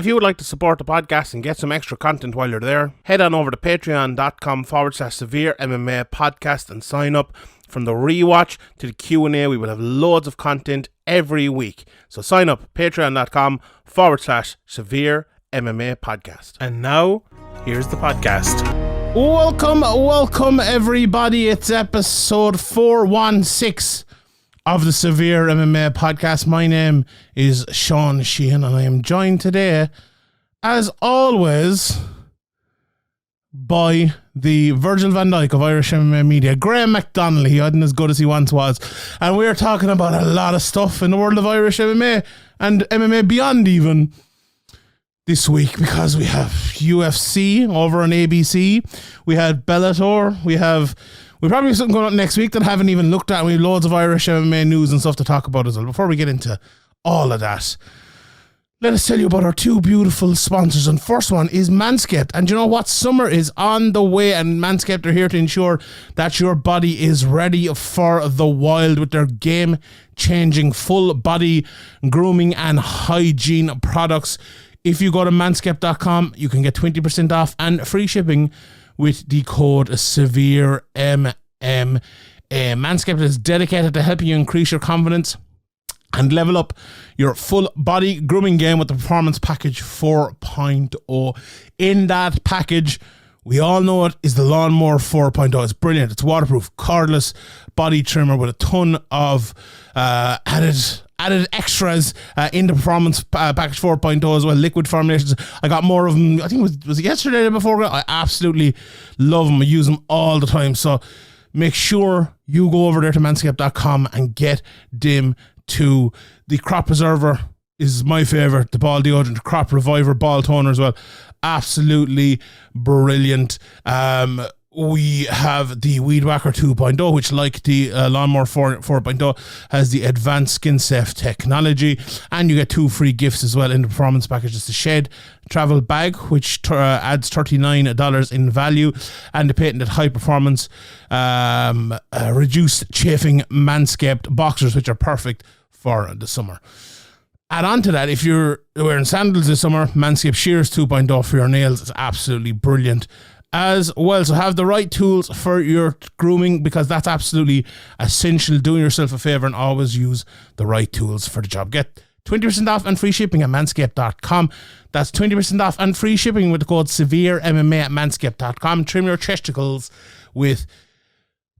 If you would like to support the podcast and get some extra content while you're there, head on over to patreon.com/SevereMMA podcast and sign up. From the rewatch to the Q&A, we will have loads of content every week. So sign up, patreon.com/SevereMMA podcast. And now, here's the podcast. Welcome everybody. It's episode 416 of the Severe MMA podcast. My name is Sean Sheehan and I am joined today, as always, by the Virgil van Dijk of Irish MMA Media, Graeme McDonnell. He wasn't as good as he once was. And we're talking about a lot of stuff in the world of Irish MMA and MMA beyond even this week, because we have UFC over on ABC. We had Bellator. We probably have something going on next week that I haven't even looked at. We have loads of Irish MMA news and stuff to talk about as well. Before we get into all of that, let us tell you about our two beautiful sponsors. And first one is Manscaped. And you know what? Summer is on the way, and Manscaped are here to ensure that your body is ready for the wild with their game-changing full body grooming and hygiene products. If you go to manscaped.com, you can get 20% off and free shipping with the code SevereMMA. Manscaped is dedicated to helping you increase your confidence and level up your full body grooming game with the Performance Package 4.0. In that package, we all know it, is the Lawnmower 4.0. It's brilliant. It's waterproof, cordless body trimmer with a ton of added extras in the Performance Package 4.0 as well. Liquid formulations. I got more of them. I think was it yesterday or before? I absolutely love them. I use them all the time. So make sure you go over there to manscaped.com and get them to the Crop Preserver is my favorite. The ball deodorant, the Crop Reviver ball toner as well. Absolutely brilliant. We have the Weed Whacker 2.0, which, like the Lawnmower 4.0, has the advanced skin safe technology, and you get two free gifts as well in the Performance Package. It's the Shed travel bag, which adds $39 in value, and the patented high performance reduced chafing Manscaped boxers, which are perfect for the summer. Add on to that, if you're wearing sandals this summer, Manscaped Shears 2.0 for your nails is absolutely brilliant as well. So have the right tools for your grooming, because that's absolutely essential. Doing yourself a favor and always use the right tools for the job. Get 20% off and free shipping at manscaped.com. That's 20% off and free shipping with the code SevereMMA at manscaped.com. Trim your testicles with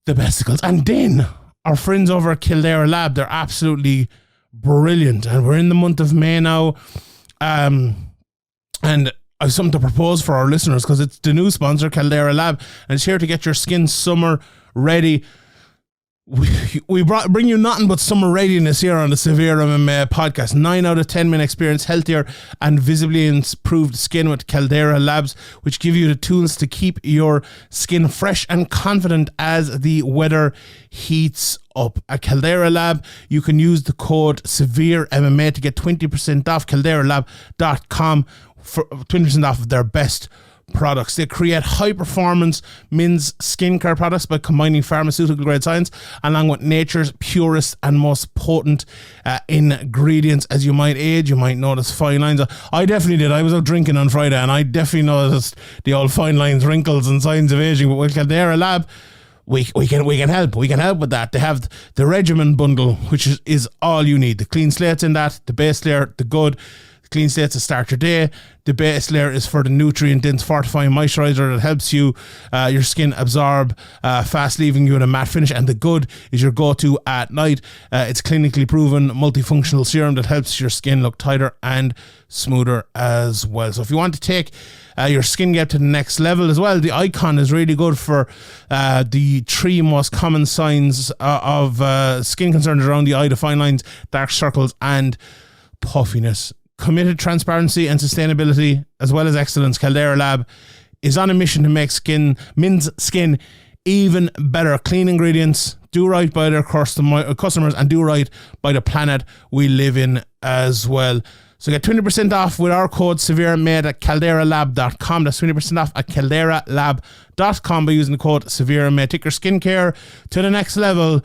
the besticles. And then our friends over at Kildare Lab, they're absolutely brilliant. And we're in the month of May now. And I have something to propose for our listeners, because it's the new sponsor, Caldera Lab, and it's here to get your skin summer ready. We bring you nothing but summer readiness here on the Severe MMA podcast. 9 out of 10 men experience healthier and visibly improved skin with Caldera Labs, which give you the tools to keep your skin fresh and confident as the weather heats up. At Caldera Lab, you can use the code SevereMMA to get 20% off calderalab.com for 20% off of their best products. They create high-performance men's skincare products by combining pharmaceutical-grade science along with nature's purest and most potent ingredients. As you might age, you might notice fine lines. I definitely did. I was out drinking on Friday and I definitely noticed the old fine lines, wrinkles and signs of aging. But with Caldera Lab, we can help. We can help with that. They have the regimen bundle, which is all you need. The clean slates in that, the base layer, the good. Clean slates to start your day. The base layer is for the nutrient-dense fortifying moisturizer that helps you your skin absorb fast, leaving you in a matte finish. And the good is your go-to at night. It's clinically proven multifunctional serum that helps your skin look tighter and smoother as well. So if you want to take your skin get to the next level as well, the Icon is really good for the 3 most common signs of skin concerns around the eye: the fine lines, dark circles, and puffiness. Committed transparency and sustainability as well as excellence, Caldera Lab is on a mission to make men's skin even better. Clean ingredients, do right by their customers, and do right by the planet we live in as well. So get 20% off with our code SevereMMA at calderalab.com. That's 20% off at calderalab.com by using the code SevereMMA. Take your skincare to the next level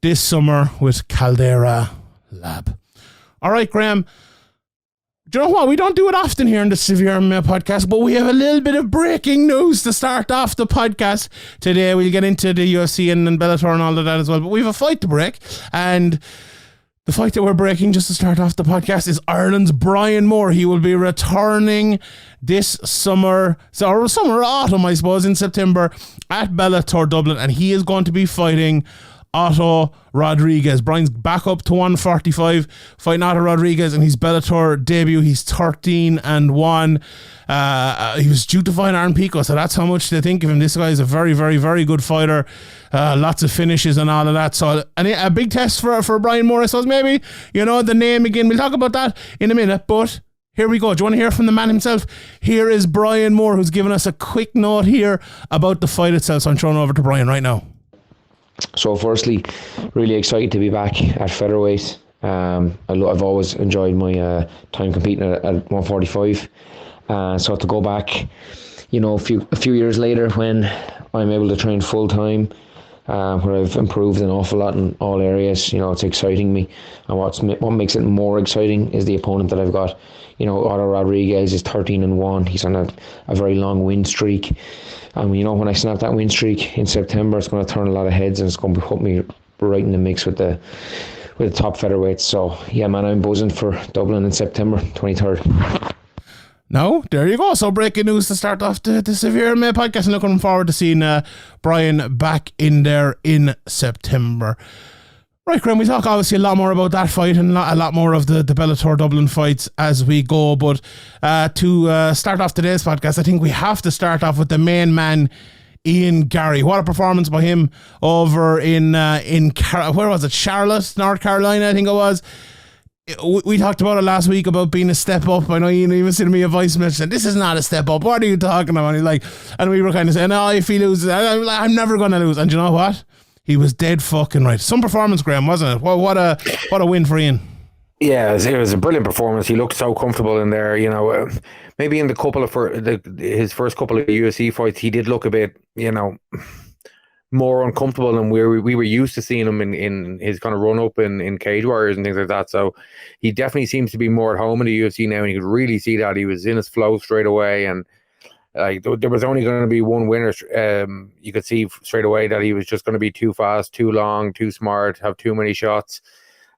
this summer with Caldera Lab. All right, Graeme, Do you know what? We don't do it often here in the SevereMMA podcast, but we have a little bit of breaking news to start off the podcast today. We'll get into the UFC and Bellator and all of that as well, but we have a fight to break, and the fight that we're breaking just to start off the podcast is Ireland's Brian Moore. He will be returning this summer, or summer or autumn, I suppose, in September at Bellator Dublin, and he is going to be fighting Otto Rodriguez. Brian's back up to 145, fighting Otto Rodriguez in his Bellator debut. He's 13-1. He was due to fight Aaron Pico, so that's how much they think of him. This guy is a very, very, very good fighter. Lots of finishes and all of that. So a big test for Brian Moore, I suppose. Maybe, the name again. We'll talk about that in a minute, but here we go. Do you want to hear from the man himself? Here is Brian Moore, who's given us a quick note here about the fight itself. So I'm throwing over to Brian right now. So firstly, really excited to be back at featherweight. I've always enjoyed my time competing at 145. So to go back, a few years later when I'm able to train full time, where I've improved an awful lot in all areas, it's exciting me. And what makes it more exciting is the opponent that I've got. Otto Rodriguez is 13-1. He's on a very long win streak. And when I snap that win streak in September, it's going to turn a lot of heads, and it's going to put me right in the mix with the top featherweights. So yeah, man, I'm buzzing for Dublin in September 23rd. No, there you go. So breaking news to start off the SevereMMA podcast, and looking forward to seeing Brian back in there in September. Right, Graeme, we talk obviously a lot more about that fight and a lot more of the Bellator Dublin fights as we go. But to start off today's podcast, I think we have to start off with the main man, Ian Garry. What a performance by him over in where was it? Charlotte, North Carolina, I think it was. We talked about it last week about being a step up. I know Ian even sent me a voice message saying, this is not a step up. What are you talking about? And we were kind of saying, oh, if he loses, I'm never going to lose. And you know what? He was dead fucking right. Some performance, Graeme, wasn't it? What a win for Ian. Yeah, it was a brilliant performance. He looked so comfortable in there. Maybe in his first couple of UFC fights, he did look a bit, more uncomfortable than we were used to seeing him in his kind of run up in Cage Warriors and things like that. So he definitely seems to be more at home in the UFC now, and you could really see that he was in his flow straight away. And there was only going to be one winner. You could see straight away that he was just going to be too fast, too long, too smart, have too many shots.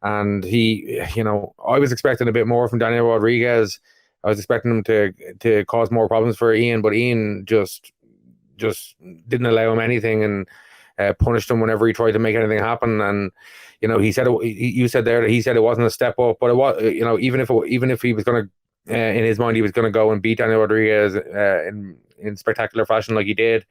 And he, I was expecting a bit more from Daniel Rodriguez. I was expecting him to cause more problems for Ian, but Ian just didn't allow him anything and punished him whenever he tried to make anything happen. And he said you said there that he said it wasn't a step up, but it was. Even if he was going to. In his mind, he was going to go and beat Daniel Rodriguez in spectacular fashion like he did.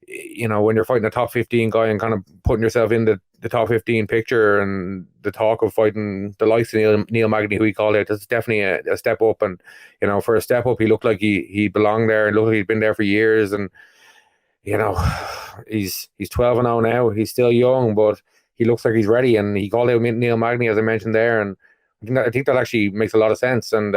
When you're fighting a top 15 guy and kind of putting yourself in the top 15 picture, and the talk of fighting the likes of Neil Magny, who he called out, that's definitely a step up. And, for a step up, he looked like he belonged there, and looked like he'd been there for years. And, he's 12-0 now. He's still young, but he looks like he's ready. And he called out Neil Magny, as I mentioned there. And I think that actually makes a lot of sense, and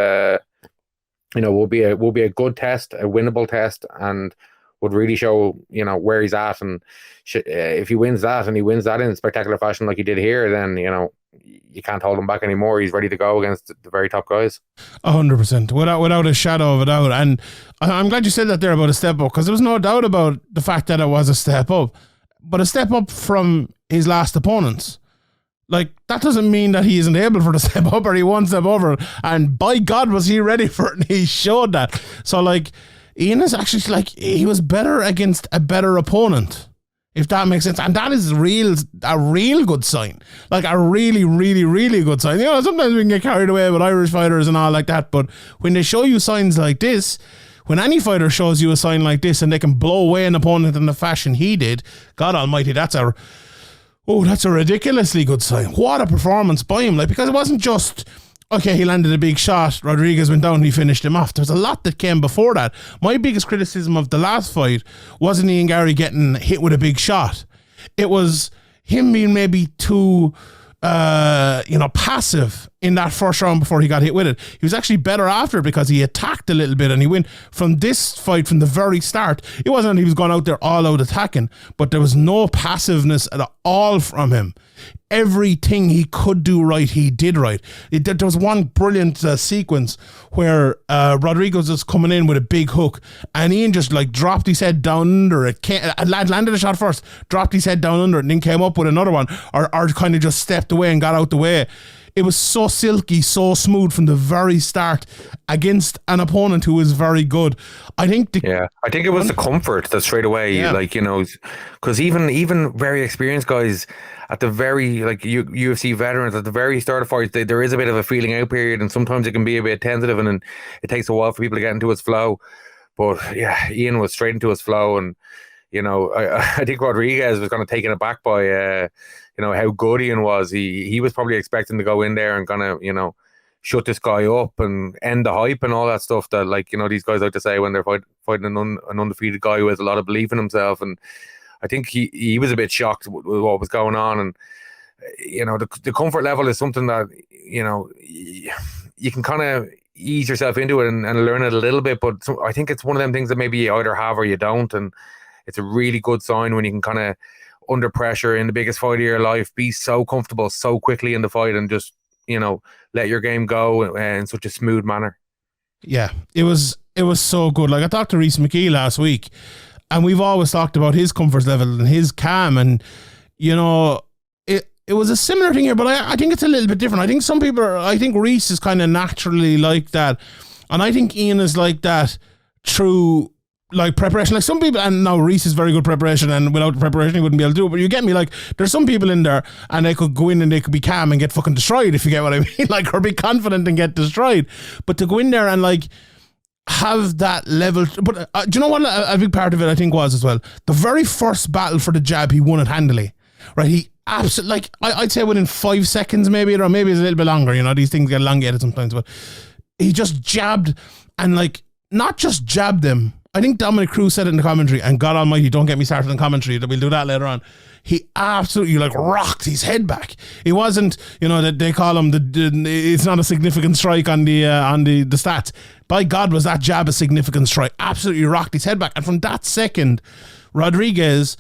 will be a good test, a winnable test, and would really show where he's at. And if he wins that, and he wins that in spectacular fashion like he did here, then you can't hold him back anymore. He's ready to go against the very top guys. 100%, without a shadow of a doubt. And I'm glad you said that there about a step up, because there was no doubt about the fact that it was a step up, but a step up from his last opponents. That doesn't mean that he isn't able for the step up, or he won't step over. And by God, was he ready for it, and he showed that. So, Ian is actually, he was better against a better opponent, if that makes sense. And that is a real good sign. A really, really, really good sign. Sometimes we can get carried away with Irish fighters and all like that, but when they show you signs like this, when any fighter shows you a sign like this and they can blow away an opponent in the fashion he did, God almighty, that's a ridiculously good sign. What a performance by him. Because it wasn't just, okay, he landed a big shot, Rodriguez went down and he finished him off. There was a lot that came before that. My biggest criticism of the last fight wasn't Ian Garry getting hit with a big shot. It was him being maybe too passive in that first round before he got hit with it. He was actually better after it because he attacked a little bit, and he went from this fight from the very start. It wasn't that he was going out there all out attacking, but there was no passiveness at all from him. Everything he could do right, he did right. There was one brilliant sequence where Rodriguez was coming in with a big hook, and Ian just like dropped his head down under it. Landed a shot first, dropped his head down under it, and then came up with another one, or kind of just stepped away and got out the way. It was so silky, so smooth from the very start against an opponent who was very good. I think it was the comfort that straight away, like, you know, because even very experienced guys at the very, like, UFC veterans at the very start of fights, there is a bit of a feeling out period, and sometimes it can be a bit tentative, and it takes a while for people to get into its flow. But yeah, Ian was straight into his flow, and you know, I think Rodriguez was kind of taken aback by you know, how good Ian was. He was probably expecting to go in there and kind of, you know, shut this guy up and end the hype and all that stuff that, like, you know, these guys like to say when they're fighting an undefeated guy who has a lot of belief in himself. And I think he was a bit shocked with what was going on. And you know, the comfort level is something that, you know, you can kind of ease yourself into it and learn it a little bit. But I think it's one of them things that maybe you either have or you don't. And it's a really good sign when you can kind of, under pressure in the biggest fight of your life, be so comfortable so quickly in the fight and just, you know, let your game go in such a smooth manner. Yeah, it was so good. Like, I talked to Rhys McKee last week, and we've always talked about his comfort level and his calm, and you know, it was a similar thing here, but I think it's a little bit different. I think Rhys is kind of naturally like that, and I think Ian is like that through, like, preparation. Like, some people, and now Rhys is very good preparation, and without preparation he wouldn't be able to do it, but you get me, like, there's some people in there and they could go in and they could be calm and get fucking destroyed, if you get what I mean, like, or be confident and get destroyed. But to go in there and like have that level, but do you know what a big part of it I think was as well? The very first battle for the jab, he won it handily, right? He absolutely, like, I'd say within 5 seconds maybe, or maybe it's a little bit longer, you know, these things get elongated sometimes, but he just jabbed, and like, not just jabbed them. I think Dominic Cruz said it in the commentary, and God almighty, don't get me started in commentary, we'll do that later on. He absolutely, like, rocked his head back. It wasn't, you know, that they call him it's not a significant strike on the stats. By God, was that jab a significant strike? Absolutely rocked his head back. And from that second, Rodriguez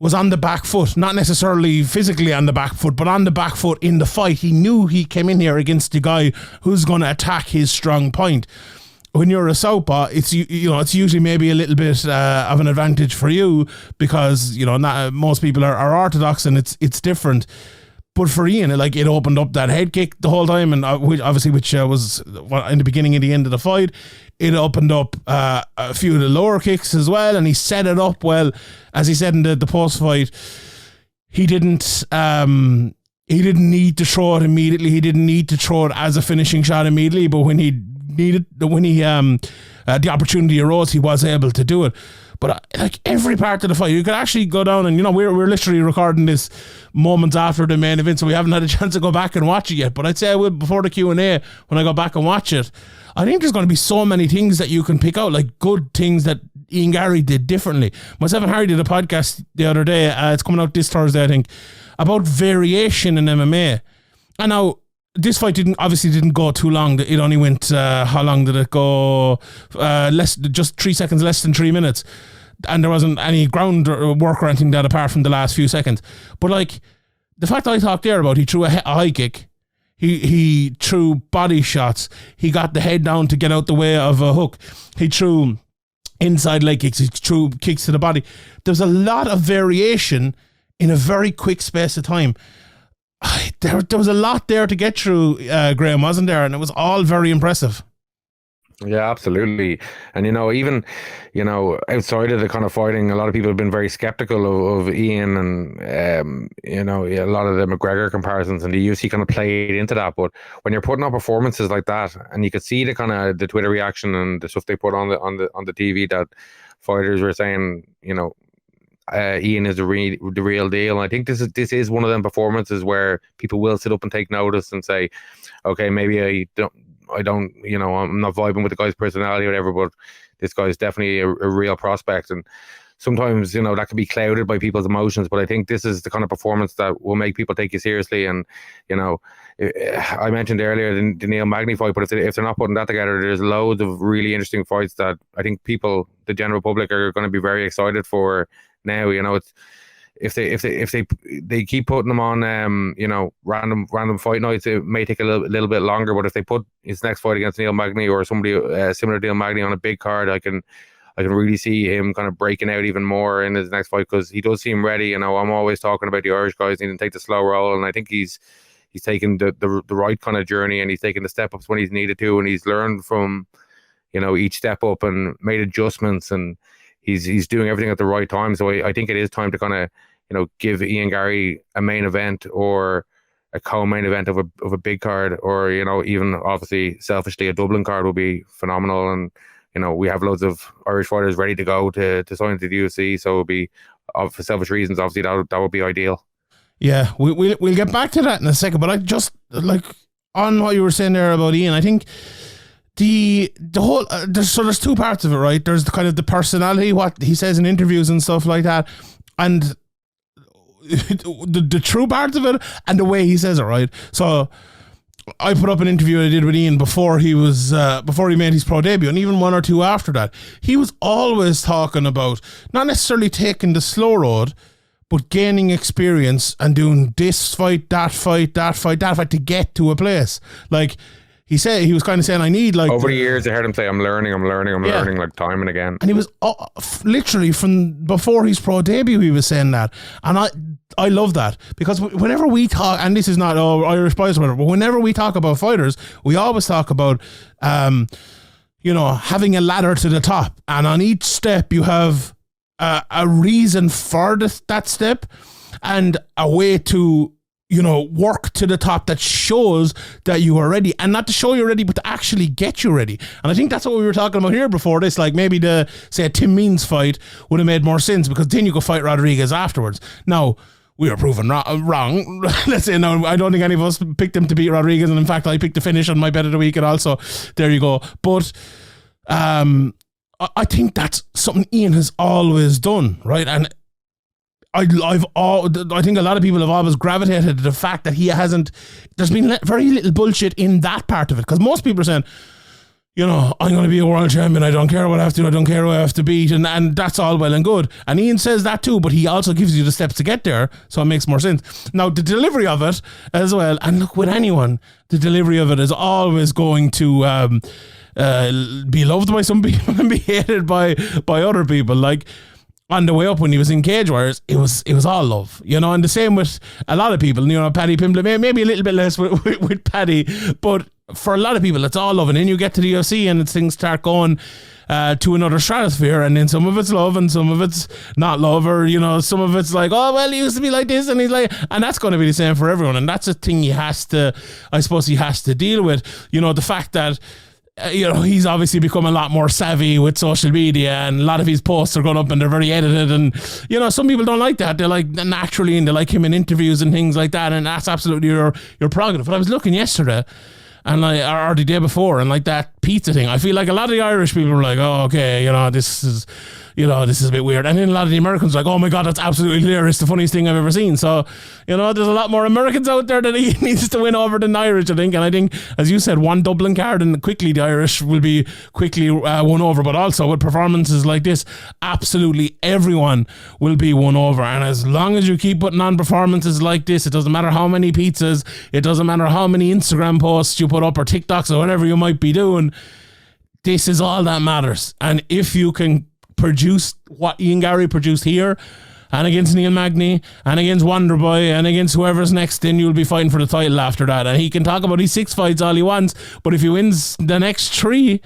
was on the back foot, not necessarily physically on the back foot, but on the back foot in the fight. He knew he came in here against the guy who's going to attack his strong point. When you're a southpaw, it's usually maybe a little bit of an advantage for you, because, you know, not most people are orthodox, and it's different. But for Ian, it opened up that head kick the whole time, and obviously, which was in the beginning and the end of the fight. It opened up a few of the lower kicks as well, and he set it up well. As he said in the post fight, he didn't need to throw it immediately. He didn't need to throw it as a finishing shot immediately, but when the opportunity arose, he was able to do it. But like, every part of the fight, you could actually go down, and, you know, we're literally recording this moments after the main event, so we haven't had a chance to go back and watch it yet. But I'd say I will before the Q&A, when I go back and watch it. I think there's going to be so many things that you can pick out, like good things that Ian Garry did differently. Myself and Harry did a podcast the other day, it's coming out this Thursday, I think, about variation in MMA. And now, this fight didn't go too long. It only went, how long did it go? Just 3 seconds, less than 3 minutes. And there wasn't any ground work or anything that, apart from the last few seconds. But like, the fact that I talked there about, he threw a high kick. He threw body shots. He got the head down to get out the way of a hook. He threw inside leg kicks. He threw kicks to the body. There's a lot of variation in a very quick space of time. There was a lot there to get through, Graeme, wasn't there? And it was all very impressive. Yeah, absolutely. And, you know, even, you know, outside of the kind of fighting, a lot of people have been very skeptical of Ian, and, you know, a lot of the McGregor comparisons, and the UFC kind of played into that. But when you're putting on performances like that, and you could see the kind of the Twitter reaction and the stuff they put on the TV, that fighters were saying, you know, Ian is the real deal. And I think this is one of them performances where people will sit up and take notice and say, okay, maybe I don't, you know, I'm not vibing with the guy's personality or whatever, but this guy is definitely a real prospect. And sometimes, that can be clouded by people's emotions. But I think this is the kind of performance that will make people take you seriously. And, I mentioned earlier the Neil Magny fight, but if they're not putting that together, there's loads of really interesting fights that I think people, the general public, are going to be very excited for now. It's, if they keep putting them on, random fight nights, it may take a little bit longer. But if they put his next fight against Neil Magny or somebody similar to Neil Magny on a big card, I can really see him kind of breaking out even more in his next fight, because he does seem ready. I'm always talking about the Irish guys needing to take the slow roll, and I think he's taken the right kind of journey, and he's taken the step ups when he's needed to, and he's learned from each step up and made adjustments, and he's doing everything at the right time. So I think it is time to kind of give Ian Garry a main event or a co-main event of a big card, or even obviously selfishly a Dublin card would be phenomenal. And we have loads of Irish fighters ready to go to sign to the UFC, so it would be, for selfish reasons, obviously that would be ideal. Yeah, we'll get back to that in a second, but I just, like, on what you were saying there about Ian, I think the whole there's two parts of it, right? There's the kind of the personality, what he says in interviews and stuff like that, and the true part of it, and the way he says it, right? So I put up an interview I did with Ian before he made his pro debut, and even one or two after that. He was always talking about not necessarily taking the slow road, but gaining experience and doing this fight, that fight to get to a place. Like, he said, he was kind of saying, I need, like... Over the years, I heard him say, I'm learning, like, time and again. And he was literally from before his pro debut, he was saying that. And I love that, because whenever we talk, and this is not Irish bias or whatever, but whenever we talk about fighters, we always talk about, having a ladder to the top. And on each step, you have a reason for that step and a way to, work to the top that shows that you are ready, and not to show you're ready, but to actually get you ready. And I think that's what we were talking about here before this. Like, maybe say a Tim Means fight would have made more sense, because then you could fight Rodriguez afterwards. Now, we were proven wrong. Let's say, no, I don't think any of us picked him to beat Rodriguez, and in fact, I picked the finish on my bet of the week, and also, there you go. But, I think that's something Ian has always done, right? And I think a lot of people have always gravitated to the fact that there's been very little bullshit in that part of it. Because most people are saying, I'm going to be a world champion, I don't care what I have to do, I don't care who I have to beat, and that's all well and good. And Ian says that too, but he also gives you the steps to get there, so it makes more sense. Now, the delivery of it as well, and look, with anyone, the delivery of it is always going to... be loved by some people and be hated by other people. Like, on the way up when he was in Cage Warriors, it was all love, and the same with a lot of people. Paddy Pimblett, maybe a little bit less with Paddy, but for a lot of people, it's all love. And then you get to the UFC and things start going to another stratosphere, and then some of it's love and some of it's not love, or some of it's like, oh well, he used to be like this, and he's like, and that's going to be the same for everyone. And that's a thing he has to deal with. The fact that he's obviously become a lot more savvy with social media, and a lot of his posts are going up and they're very edited, and some people don't like that. They like naturally, and they like him in interviews and things like that, and that's absolutely your prerogative. But I was looking yesterday, and or the day before, and like that pizza thing, I feel like a lot of the Irish people were like, oh, okay, this is a bit weird. And then a lot of the Americans were like, oh my God, that's absolutely hilarious, the funniest thing I've ever seen. So, there's a lot more Americans out there that he needs to win over than Irish, I think. And I think, as you said, one Dublin card, and quickly the Irish will be quickly won over. But also with performances like this, absolutely everyone will be won over. And as long as you keep putting on performances like this, it doesn't matter how many pizzas, it doesn't matter how many Instagram posts you put up or TikToks or whatever you might be doing, this is all that matters. And if you can produce what Ian Garry produced here, and against Neil Magny, and against Wonderboy, and against whoever's next, then you'll be fighting for the title after that. And he can talk about his 6 fights all he wants, but if he wins the next 3,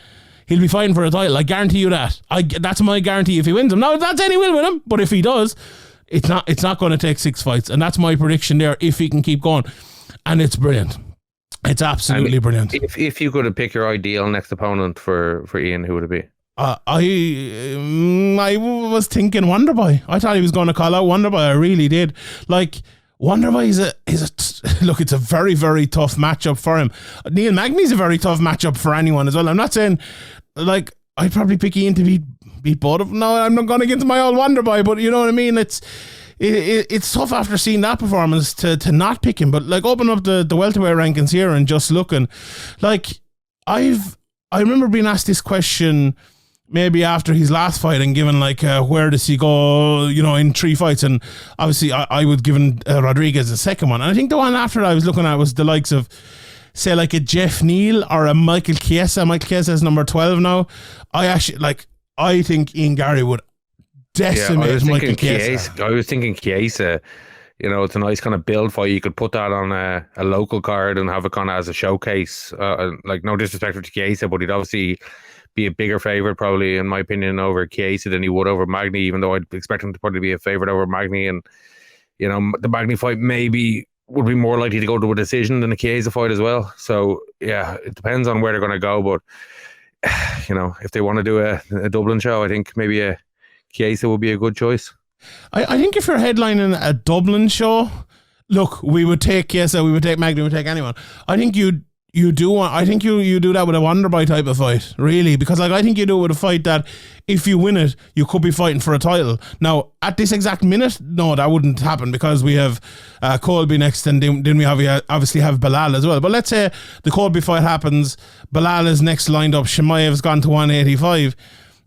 he'll be fighting for a title. I guarantee you that. That's my guarantee if he wins them. Now, that's any will win him, but if he does, it's not going to take 6 fights, and that's my prediction there if he can keep going. And it's brilliant. It's absolutely brilliant. If you could pick your ideal next opponent for Ian, who would it be? I was thinking Wonderboy. I thought he was going to call out Wonderboy. I really did. Like, Wonderboy look, it's a very, very tough matchup for him. Neil Magny's a very tough matchup for anyone as well. I'm not saying, like, I'd probably pick Ian to beat both of them. No, I'm not going to get into my old wonder boy, but you know what I mean? It's tough after seeing that performance to not pick him. But like, open up the welterweight rankings here and just looking, like, I remember being asked this question maybe after his last fight and given like, where does he go, you know, in 3 fights? And obviously I would given Rodriguez the second one. And I think the one after that I was looking at was the likes of, say, like a Jeff Neal or a Michael Chiesa. Michael Chiesa is number 12 now. I think Ian Garry would decimate Michael Chiesa. I was thinking Chiesa, you know, it's a nice kind of build fight. You could put that on a local card and have it kind of as a showcase. Like, no disrespect to Chiesa, but he'd obviously be a bigger favourite, probably, in my opinion, over Chiesa than he would over Magny, even though I'd expect him to probably be a favourite over Magny. And, you know, the Magny fight maybe would be more likely to go to a decision than a Chiesa fight as well. So, yeah, it depends on where they're going to go. But, you know, if they want to do a Dublin show, I think maybe a Chiesa would be a good choice. I think if you're headlining a Dublin show, look, we would take Chiesa, we would take Magny, we would take anyone. I think you do that with a Wonder Boy type of fight, really, because like, I think you do it with a fight that if you win it, you could be fighting for a title. Now, at this exact minute, no, that wouldn't happen because we have Colby next, and then we obviously have Belal as well. But let's say the Colby fight happens, Belal is next lined up, Chimaev's gone to 185.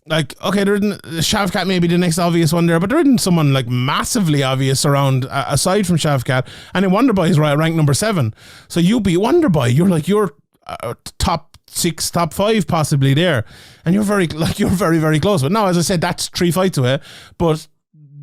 Like, okay, there isn't Shavkat, maybe the next obvious one there, but there isn't someone like massively obvious around aside from Shavkat. And then Wonderboy is ranked number 7. So you beat Wonderboy, you're top 6, top 5 possibly there, and you're very, very close. But now, as I said, that's 3 fights away. But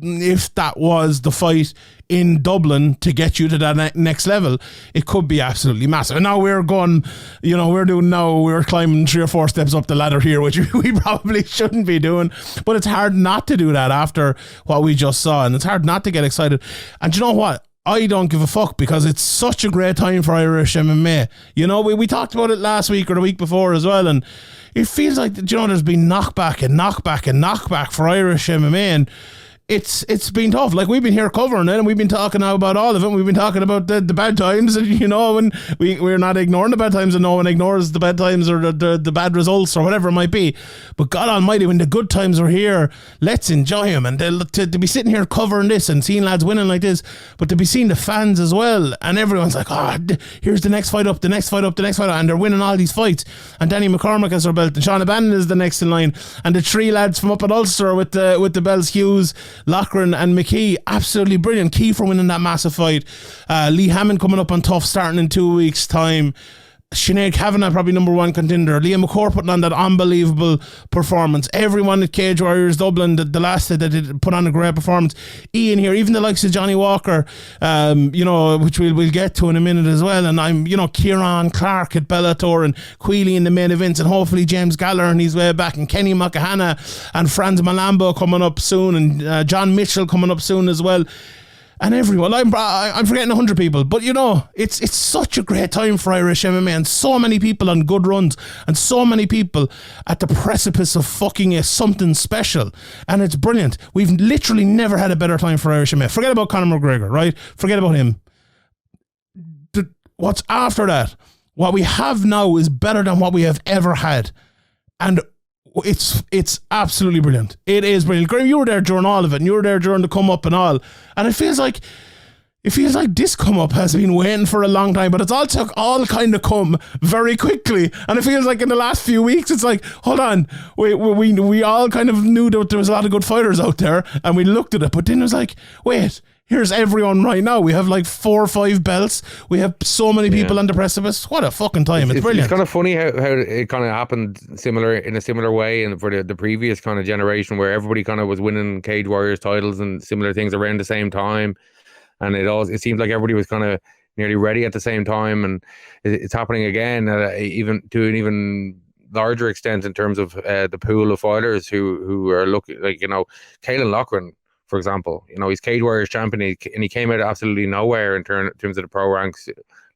if that was the fight in Dublin to get you to that next level, it could be absolutely massive. And now we're going, you know, we're climbing 3 or 4 steps up the ladder here, which we probably shouldn't be doing. But it's hard not to do that after what we just saw, and it's hard not to get excited. And you know what? I don't give a fuck, because it's such a great time for Irish MMA. You know, we talked about it last week or the week before as well, and it feels like, you know, there's been knockback for Irish MMA, and it's been tough. Like, we've been here covering it, and we've been talking now about all of it. We've been talking about the bad times, and, you know, and we're not ignoring the bad times, and no one ignores the bad times or the bad results or whatever it might be. But God Almighty, when the good times are here, let's enjoy them. And to be sitting here covering this and seeing lads winning like this, but to be seeing the fans as well, and everyone's like, oh, here's the next fight up, and they're winning all these fights. And Danny McCormack has her belt, and Sean Bannon is the next in line, and the 3 lads from up at Ulster with the belts, Hughes, Loughran and McKee, absolutely brilliant. Key for winning that massive fight. Lee Hammond coming up on tough, starting in 2 weeks' time. Sinead Kavanagh, probably number 1 contender. Liam McCord putting on that unbelievable performance. Everyone at Cage Warriors Dublin, the last that did put on a great performance. Ian here, even the likes of Johnny Walker, you know, which we'll get to in a minute as well. And I'm, you know, Kieran Clark at Bellator, and Quealy in the main events, and hopefully James Galler on his way back, and Kenny Makahana and Franz Malambo coming up soon, and John Mitchell coming up soon as well. And everyone, I'm forgetting 100 people, but you know, it's such a great time for Irish MMA, and so many people on good runs, and so many people at the precipice of fucking something special, and it's brilliant. We've literally never had a better time for Irish MMA. Forget about Conor McGregor, right? Forget about him. What's after that? What we have now is better than what we have ever had, and it's absolutely brilliant. It is brilliant. Graeme, you were there during all of it, and you were there during the come up and all. And it feels like this come up has been waiting for a long time, but it's all kind of come very quickly. And it feels like in the last few weeks, it's like, hold on, we all kind of knew that there was a lot of good fighters out there, and we looked at it, but then it was like, wait, here's everyone right now. We have like 4 or 5 belts. We have so many people on the precipice. What a fucking time. It's brilliant. It's kind of funny how it kind of happened in a similar way, and for the previous kind of generation, where everybody kind of was winning Cage Warriors titles and similar things around the same time. And it seemed like everybody was kind of nearly ready at the same time. And it's happening again, even to an even larger extent in terms of the pool of fighters who are looking, like, you know, Caelan Loughran, for example, you know, he's Cage Warriors champion, and he came out of absolutely nowhere in terms of the pro ranks.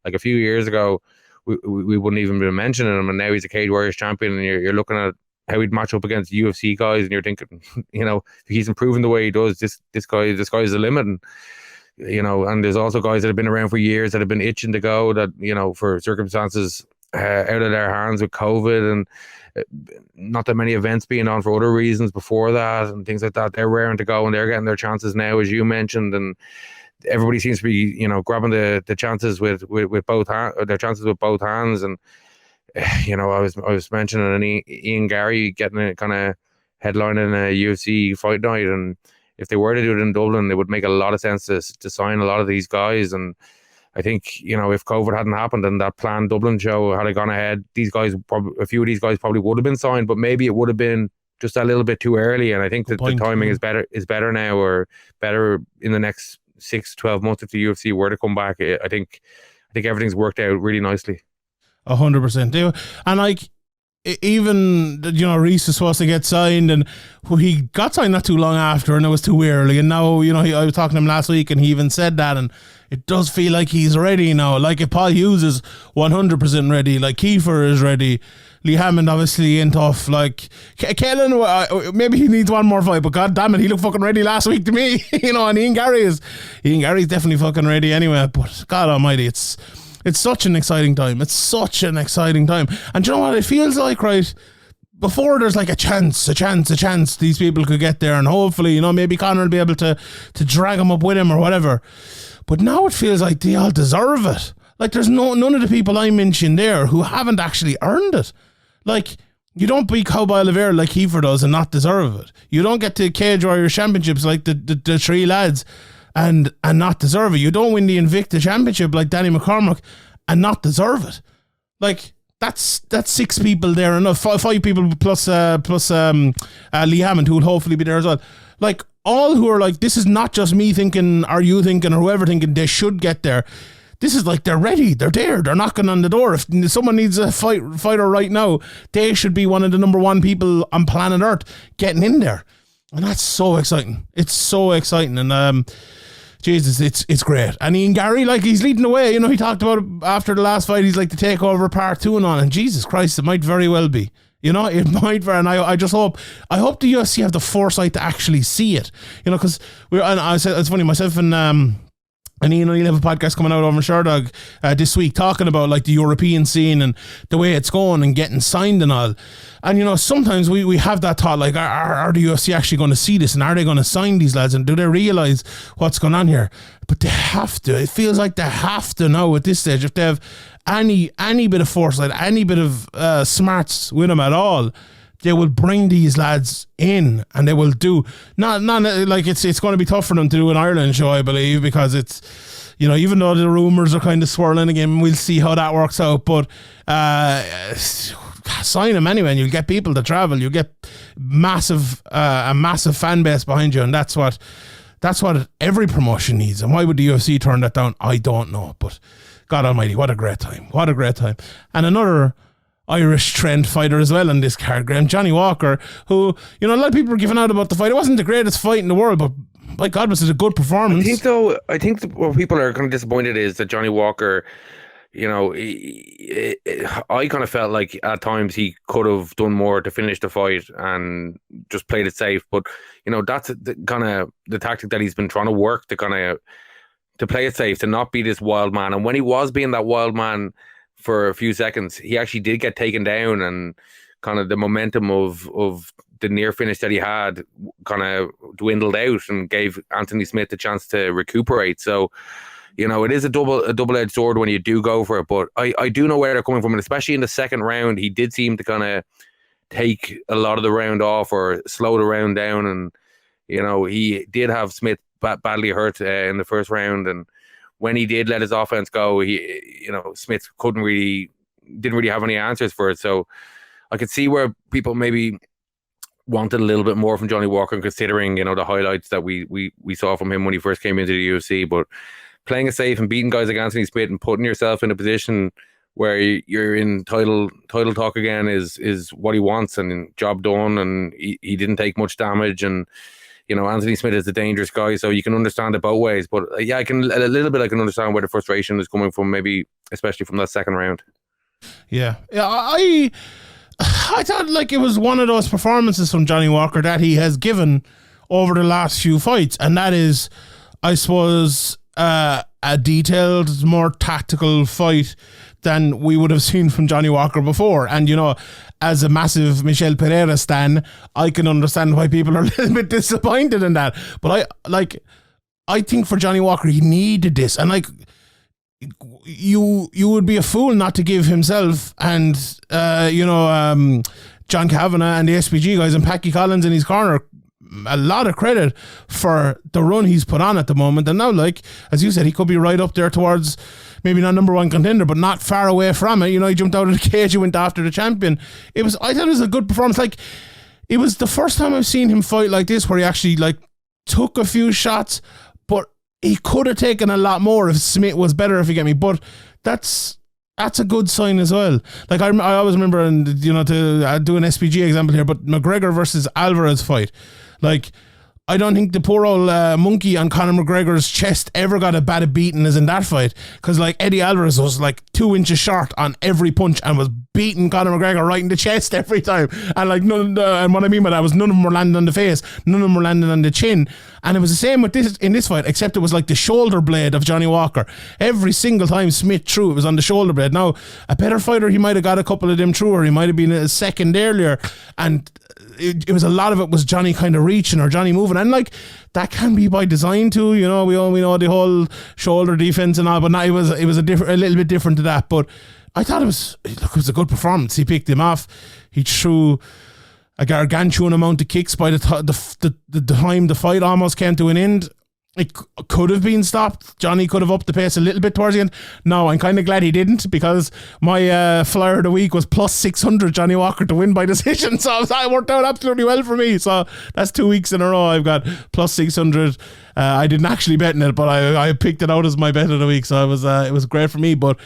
Like a few years ago, we wouldn't even be mentioning him, and now he's a Cage Warriors champion, and you're looking at how he'd match up against UFC guys, and you're thinking, you know, if he's improving the way he does, this guy's the limit. And, you know, and there's also guys that have been around for years that have been itching to go, that, you know, for circumstances out of their hands with COVID and not that many events being on for other reasons before that and things like that. They're raring to go and they're getting their chances now, as you mentioned, and everybody seems to be, grabbing the chances with both their chances with both hands. And I was mentioning Ian Garry getting a kind of headlining a UFC fight night, and if they were to do it in Dublin, it would make a lot of sense to sign a lot of these guys. And I think, if COVID hadn't happened and that planned Dublin show had gone ahead, a few of these guys probably would have been signed, but maybe it would have been just a little bit too early. And I think that the timing is better now, or better in the next 6-12 months if the UFC were to come back. I think everything's worked out really nicely. 100%. And like, even, Reese was supposed to get signed, and he got signed not too long after, and it was too early. And now, I was talking to him last week, and he even said that, and it does feel like he's ready now. Like, if Paul Hughes is 100% ready, like Kiefer is ready, Lee Hammond obviously ain't tough. Like, Kellen, maybe he needs one more fight, but god damn it, he looked fucking ready last week to me. And Ian Garry's definitely fucking ready anyway. But God almighty, it's such an exciting time. It's such an exciting time. And do you know what it feels like, right? Before there's like a chance these people could get there, and hopefully, maybe Conor will be able to drag him up with him or whatever. But now it feels like they all deserve it. Like, there's none of the people I mentioned there who haven't actually earned it. Like, you don't beat Cowboy Oliveira like Kiefer does and not deserve it. You don't get to Cage Warriors Championships like the three lads and not deserve it. You don't win the Invicta Championship like Danny McCormack and not deserve it. Like, that's 6 people there, enough 5 people plus Lee Hammond, who will hopefully be there as well. Like, all who are like, this is not just me thinking, or you thinking, or whoever thinking they should get there. This is like, they're ready, they're there, they're knocking on the door. If someone needs a fighter right now, they should be one of the number 1 people on planet Earth getting in there. And that's so exciting. It's so exciting. And Jesus, it's great. And Ian Garry, like, he's leading the way. He talked about it after the last fight. He's like, the takeover part 2 and on. And Jesus Christ, it might very well be. It might very. And I just hope the UFC have the foresight to actually see it. Because I said, it's funny, myself and Ian O'Neill have a podcast coming out over in Sherdog this week, talking about like the European scene and the way it's going and getting signed and all. And sometimes we have that thought, like, are the UFC actually going to see this, and are they going to sign these lads, and do they realise what's going on here? But they have to. It feels like they have to now at this stage. If they have any bit of foresight, any bit of smarts with them at all, they will bring these lads in, and they will do not like it's going to be tough for them to do an Ireland show, I believe, because it's, even though the rumours are kind of swirling again, we'll see how that works out. But sign them anyway, and you'll get people to travel. You'll get a massive fan base behind you, and that's what every promotion needs. And why would the UFC turn that down? I don't know, but God almighty, what a great time. And another Irish trend fighter as well on this card, Graeme, Johnny Walker, who, a lot of people were giving out about the fight. It wasn't the greatest fight in the world, but my God, was it a good performance? I think what people are kind of disappointed is that Johnny Walker, I kind of felt like at times he could have done more to finish the fight and just played it safe. But, that's the tactic that he's been trying to work to play it safe, to not be this wild man. And when he was being that wild man for a few seconds, he actually did get taken down, and kind of the momentum of the near finish that he had kind of dwindled out and gave Anthony Smith the chance to recuperate. So, it is a double-edged sword when you do go for it, but I do know where they're coming from, and especially in the second round, he did seem to kind of take a lot of the round off or slow the round down, and he did have Smith badly hurt in the first round, and when he did let his offense go, Smith didn't really have any answers for it. So I could see where people maybe wanted a little bit more from Johnny Walker, considering, the highlights that we saw from him when he first came into the UFC. But playing it safe and beating guys like Anthony Smith and putting yourself in a position where you're in title talk again is what he wants, and job done. And he didn't take much damage, and Anthony Smith is a dangerous guy, so you can understand it both ways. But I can understand where the frustration is coming from, maybe especially from that second round. Yeah, I thought like it was one of those performances from Johnny Walker that he has given over the last few fights, and that is, I suppose, a detailed, more tactical fight than we would have seen from Johnny Walker before. And, as a massive Michel Pereira stan, I can understand why people are a little bit disappointed in that. But I think for Johnny Walker, he needed this. And you would be a fool not to give himself and, John Kavanagh and the SPG guys and Packy Collins in his corner a lot of credit for the run he's put on at the moment. And now, as you said, he could be right up there towards maybe not number one contender, but not far away from it. He jumped out of the cage, he went after the champion. I thought it was a good performance. It was the first time I've seen him fight like this, where he actually took a few shots, but he could have taken a lot more if Smith was better, if you get me. But that's a good sign as well. I always remember, and to do an SPG example here, but McGregor versus Alvarez fight. I don't think the poor old monkey on Conor McGregor's chest ever got a bad beating as in that fight, because Eddie Alvarez was 2 inches short on every punch and was beating Conor McGregor right in the chest every time. And and what I mean by that was none of them were landing on the face, none of them were landing on the chin. And it was the same with this in this fight, except it was the shoulder blade of Johnny Walker. Every single time Smith threw, it was on the shoulder blade. Now, a better fighter, he might have got a couple of them through, or he might have been a second earlier, and it was a lot of it was Johnny kind of reaching or Johnny moving, and that can be by design too. We know the whole shoulder defense and all, but now it was a little bit different to that. But I thought it was a good performance. He picked him off. He threw a gargantuan amount of kicks by the time the fight almost came to an end. It could have been stopped. Johnny could have upped the pace a little bit towards the end. No, I'm kind of glad he didn't, because my flyer of the week was plus 600 Johnny Walker to win by decision. So it worked out absolutely well for me. So that's 2 weeks in a row I've got plus 600. I didn't actually bet in it, but I picked it out as my bet of the week. So it was great for me. But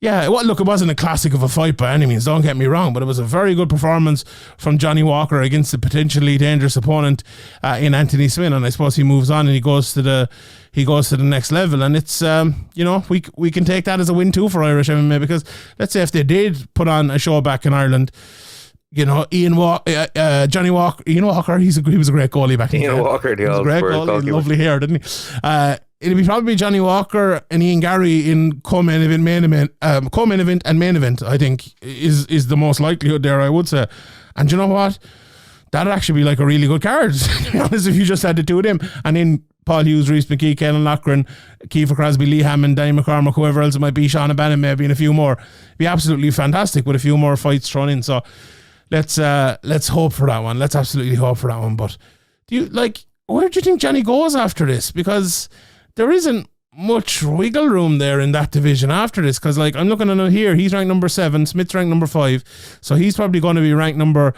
yeah, it wasn't a classic of a fight by any means, don't get me wrong, but it was a very good performance from Johnny Walker against a potentially dangerous opponent in Anthony Smith, and I suppose he moves on and he goes to the next level, and it's we can take that as a win too for Irish MMA, because let's say if they did put on a show back in Ireland, Johnny Walker, he was a great goalie back in Ian Walker, he was a great goalie, lovely hair, didn't he? It'll be probably Johnny Walker and Ian Garry in co-main event, main event, and main event. I think is the most likelihood there, I would say. And you know what? That'd actually be a really good card, to be honest, if you just had the two of them. And then Paul Hughes, Reece McKee, Caelan Loughran, Kiefer Crosby, Lee Hammond, Danny McCormack, whoever else it might be, Sean O'Bannon maybe, and a few more. It'd be absolutely fantastic with a few more fights thrown in. So let's hope for that one. Let's absolutely hope for that one. But where do you think Johnny goes after this? Because there isn't much wiggle room there in that division after this, because I'm looking at him here, he's ranked number 7, Smith's ranked number 5, so he's probably going to be ranked number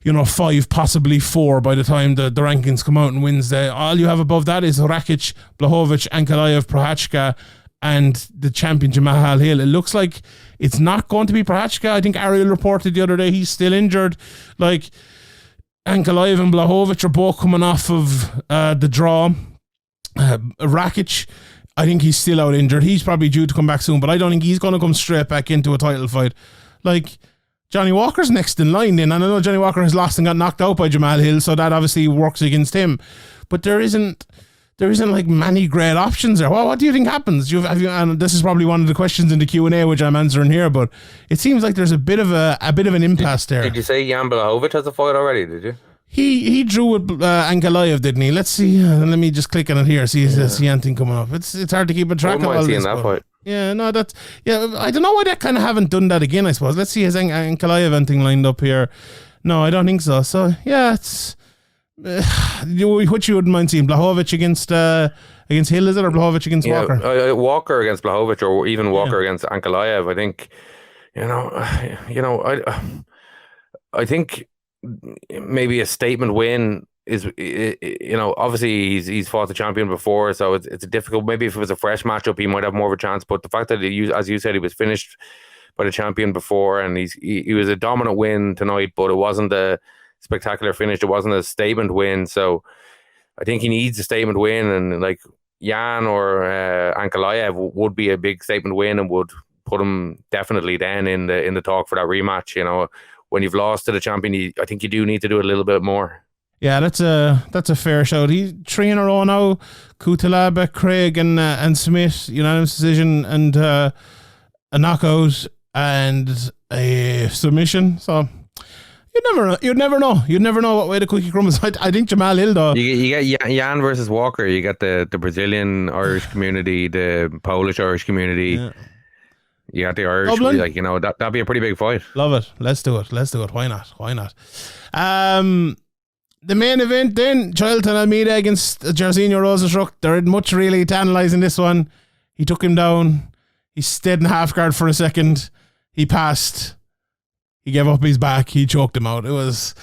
5, possibly 4 by the time the rankings come out on Wednesday. All you have above that is Rakic, Blachowicz, Ankalaev, Prochazka, and the champion Jamal Hill. It looks like it's not going to be Prochazka. I think Ariel reported the other day he's still injured. Ankalaev and Blachowicz are both coming off of the draw. Rakic, I think he's still out injured. He's probably due to come back soon, but I don't think he's going to come straight back into a title fight. Johnny Walker's next in line then, and I know Johnny Walker has lost and got knocked out by Jamal Hill, so that obviously works against him. But there isn't many great options there. What do you think happens? And this is probably one of the questions in the Q&A which I'm answering here, but it seems like there's a bit of an impasse there. Did you say Jan Blachowicz has a fight already? Did you? He drew with Ankalaev, didn't he? Let's see. Let me just click on it here. See anything coming up. It's hard to keep a track of all this. That fight. Yeah, no, I don't know why they kind of haven't done that again, I suppose. Let's see, has Ankalaev anything lined up here? No, I don't think so. So, yeah, it's... which you wouldn't mind seeing? Blachowicz against Hill, is it? Or Blachowicz against Walker? Walker against Blachowicz, or even Walker against Ankalaev. I think, I think maybe a statement win is, obviously he's fought the champion before, so it's difficult. Maybe if it was a fresh matchup, he might have more of a chance. But the fact that as you said, he was finished by the champion before, and he was a dominant win tonight, but it wasn't a spectacular finish. It wasn't a statement win. So I think he needs a statement win, and Jan or Ankalaev would be a big statement win and would put him definitely then in the talk for that rematch. When you've lost to the champion, I think you do need to do a little bit more. Yeah, that's a fair shout. He's 3 in a row now. Kutalaba, Craig, and Smith, unanimous decision, and a knockout and a submission. So you'd never know what way the cookie crumbles. I think Jamal Hill though. You get Jan versus Walker. You get the Brazilian Irish community, the Polish Irish community. Yeah. You got the Irish, Dublin. That'd be a pretty big fight. Love it. Let's do it. Why not? The main event then, Charlton Almeida against Jairzinho Rosenstruck. There isn't much really to analyse in this one. He took him down. He stayed in half guard for a second. He passed. He gave up his back. He choked him out. It was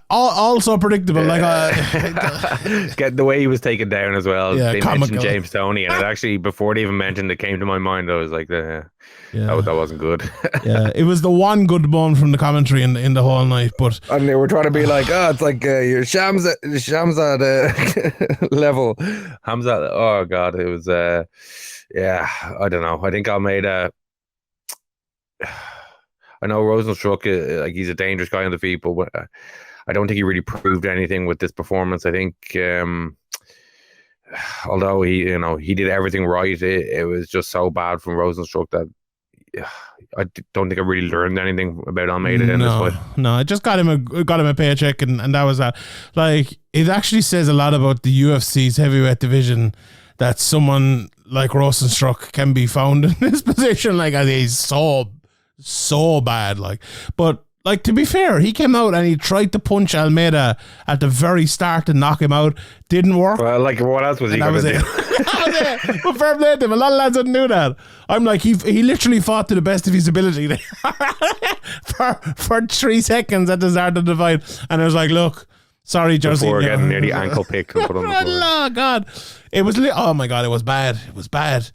also predictable. Get the way he was taken down as well. Yeah, they comical. mentioned James Toney, and it actually, before they even mentioned it, came to my mind. I was like, that wasn't good. Yeah, it was the one good bone from the commentary in the whole night. But and they were trying to be like, it's like your Shamsa level. Hamza, oh god, it was I don't know. I think Almeida. I know Rosenstruck, he's a dangerous guy on the feet, but I don't think he really proved anything with this performance. I think, although he did everything right, it was just so bad from Rosenstruck that I don't think I really learned anything about Almeida in this fight. No, I just got him a paycheck, and that was that. Like, it actually says a lot about the UFC's heavyweight division that someone like Rosenstruck can be found in this position. Like, he's so bad. But to be fair, he came out and he tried to punch Almeida at the very start to knock him out. Didn't work. Well, what else was he going to do? That was it. But fair play to him. A lot of lads wouldn't do that. I'm like, he literally fought to the best of his ability for 3 seconds at the start of the fight. And I was like, look, sorry, Jersey. Before getting nearly ankle picked and put on the floor. Oh, God. It was, oh my God, it was bad. It was bad.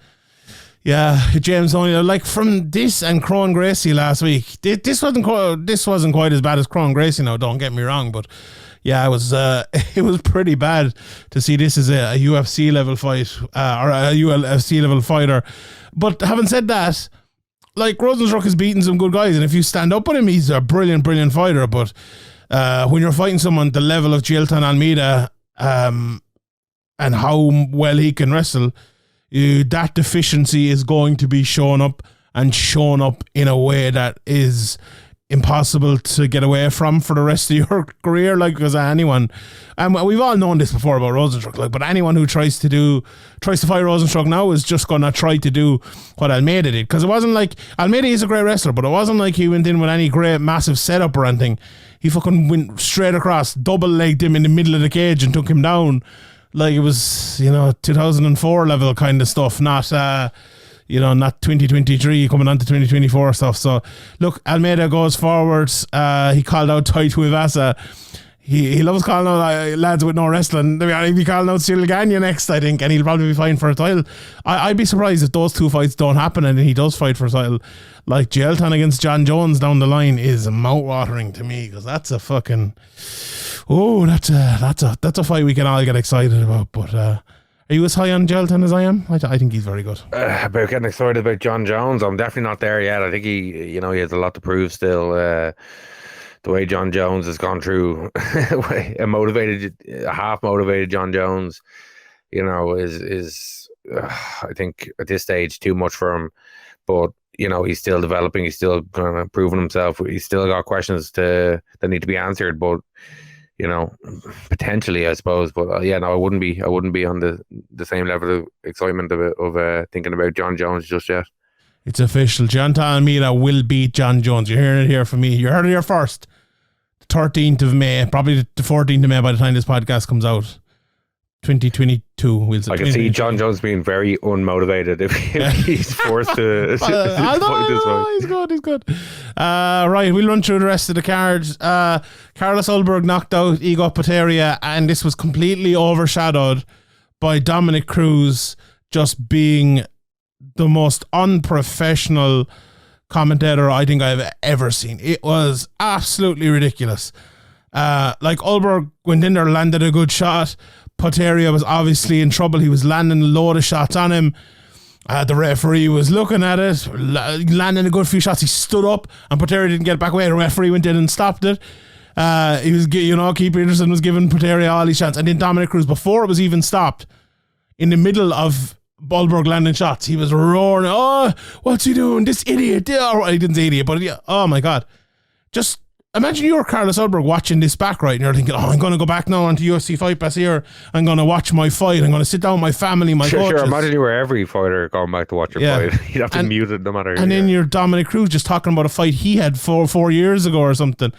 Yeah, James Toney, from this and Cron Gracie last week, this wasn't quite as bad as Cron Gracie. Now, don't get me wrong, but yeah, it was pretty bad to see this as a UFC level fight or a UFC level fighter. But having said that, Rosenstruck has beaten some good guys, and if you stand up with him, he's a brilliant fighter. But when you're fighting someone the level of Jailton Almeida and how well he can wrestle, that deficiency is going to be shown up in a way that is impossible to get away from for the rest of your career. Because anyone, and we've all known this before about Rosenstruck, but anyone who tries to fight Rosenstruck now is just going to try to do what Almeida did. Because it wasn't like, Almeida is a great wrestler, but it wasn't like he went in with any great massive setup or anything. He fucking went straight across, double-legged him in the middle of the cage and took him down. It was, 2004 level kind of stuff, not 2023 coming on to 2024 stuff. So, look, Almeida goes forwards. He called out Tai Tuivasa. He loves calling out lads with no wrestling. He'll be calling out Cyril Gagnon next, I think, and he'll probably be fighting for a title. I'd be surprised if those two fights don't happen and he does fight for a title. Jailton against John Jones down the line is mouth-watering to me, because that's a fucking... Oh, that's a fight we can all get excited about. But are you as high on Jailton as I am? I think he's very good. About getting excited about John Jones, I'm definitely not there yet. I think he has a lot to prove still. The way John Jones has gone through, a half motivated John Jones, is I think at this stage too much for him. But he's still developing. He's still kind of proving himself. He's still got questions that need to be answered. But potentially, I suppose. But I wouldn't be on the same level of excitement of thinking about John Jones just yet. It's official. Jailton Almeida will beat John Jones. You're hearing it here from me. You heard it here first. The 13th of May, probably the 14th of May by the time this podcast comes out. 2022. We'll say. I can see John Jones being very unmotivated if he's forced to fight this way. He's good. Right, we'll run through the rest of the cards. Carlos Ulberg knocked out Igor Poteria, and this was completely overshadowed by Dominic Cruz just being the most unprofessional commentator I think I've ever seen. It was absolutely ridiculous. Ulberg went in there, landed a good shot. Poteria was obviously in trouble. He was landing a load of shots on him. The referee was looking at it, landing a good few shots. He stood up and Poteria didn't get back away. The referee went in and stopped it. He was, Keith Peterson was giving Poirier all his chance. And then Dominic Cruz, before it was even stopped, in the middle of Wahlberg landing shots, he was roaring, oh, what's he doing? This idiot. He didn't say idiot, but oh my God. Just imagine you're Carlos Ulberg watching this back, right? And you're thinking, I'm going to go back now onto UFC Fight Pass here. I'm going to watch my fight. I'm going to sit down with my family, my coaches. Sure, imagine you were every fighter going back to watch your fight. You'd have to mute it no matter. And then you're Dominic Cruz just talking about a fight he had 4 years ago or something.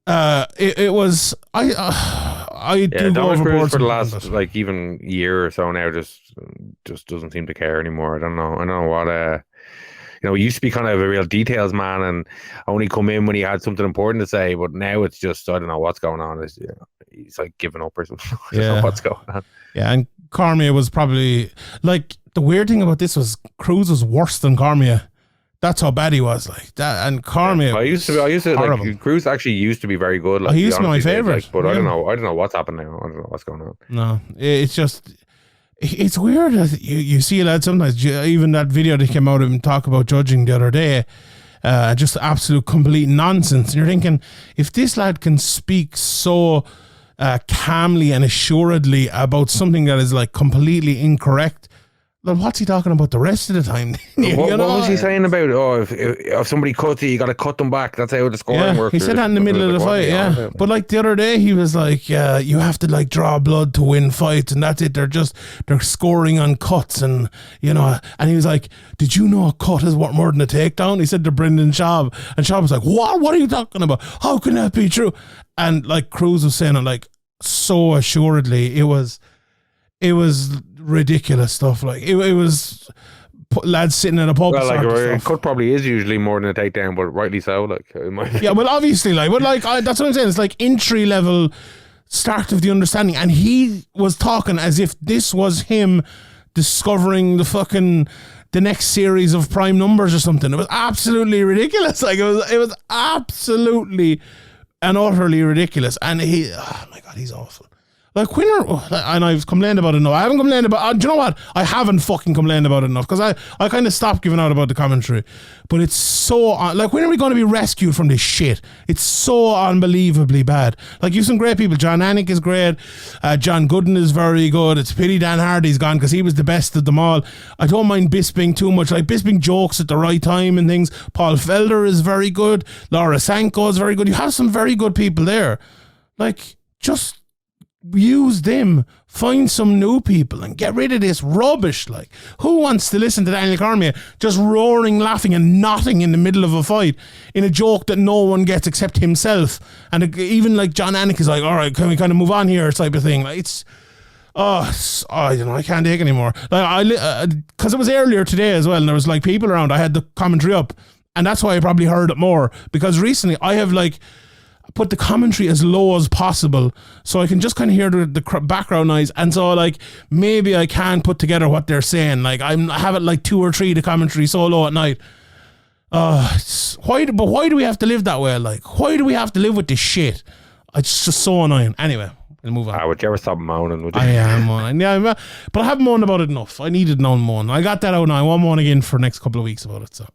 It was I do go Dominic overboard Cruz for the last even year or so now just doesn't seem to care anymore. I don't know what he used to be kind of a real details man and only come in when he had something important to say, but now it's just I don't know what's going on. He's like giving up or something. I don't know what's going on. Yeah, and Cormier was probably the weird thing about this was Cruz was worse than Cormier. That's how bad he was, and Cormier. I used to Cruz actually used to be very good. He used to be my favorite, but I don't know what's happened now. I don't know what's going on. No, it's just it's weird. You see a lad sometimes. Even that video that came out of him talk about judging the other day, just absolute complete nonsense. And you're thinking, if this lad can speak so calmly and assuredly about something that is completely incorrect, then what's he talking about the rest of the time? What was he saying about? If somebody cuts you, you got to cut them back. That's how the scoring works. He said that in the middle of the fight. Yeah, but the other day he was like, you have to draw blood to win fights, and that's it. They're scoring on cuts, and and he was like, did you know a cut is worth more than a takedown? He said to Brendan Schaub, and Schaub was like, what are you talking about? How can that be true? And Cruz was saying it so assuredly. It was ridiculous stuff. It was lads sitting in a pub. Well, a cut probably is usually more than a takedown, but rightly so. Yeah, well, obviously, that's what I'm saying. It's entry level start of the understanding, and he was talking as if this was him discovering the next series of prime numbers or something. It was absolutely ridiculous. It was absolutely and utterly ridiculous. And oh my God, he's awful. And I've complained about it enough. I haven't complained about do you know what? I haven't fucking complained about it enough because I kind of stopped giving out about the commentary. But it's so when are we going to be rescued from this shit? It's so unbelievably bad. You've some great people. John Anik is great. John Gooden is very good. It's a pity Dan Hardy's gone because he was the best of them all. I don't mind Bisping too much. Bisping jokes at the right time and things. Paul Felder is very good. Laura Sanko is very good. You have some very good people there. Just use them, find some new people and get rid of this rubbish. Who wants to listen to Daniel Cormier just roaring, laughing and nothing in the middle of a fight in a joke that no one gets except himself? And even John Anik is all right, can we kind of move on here type of thing. I don't know, I can't take anymore. Because it was earlier today as well and there was people around. I had the commentary up and that's why I probably heard it more, because recently I have put the commentary as low as possible so I can just kind of hear the background noise, and so maybe I can put together what they're saying. I have it 2 or 3 the commentary so low at night. Why do we have to live that way? Why do we have to live with this shit? It's just so annoying. Anyway, we'll move on. Would you ever stop moaning? Would you? I am moaning. Yeah, but I haven't moaned about it enough. I needed no moan. I got that out now. I won't moan again for the next couple of weeks about it. So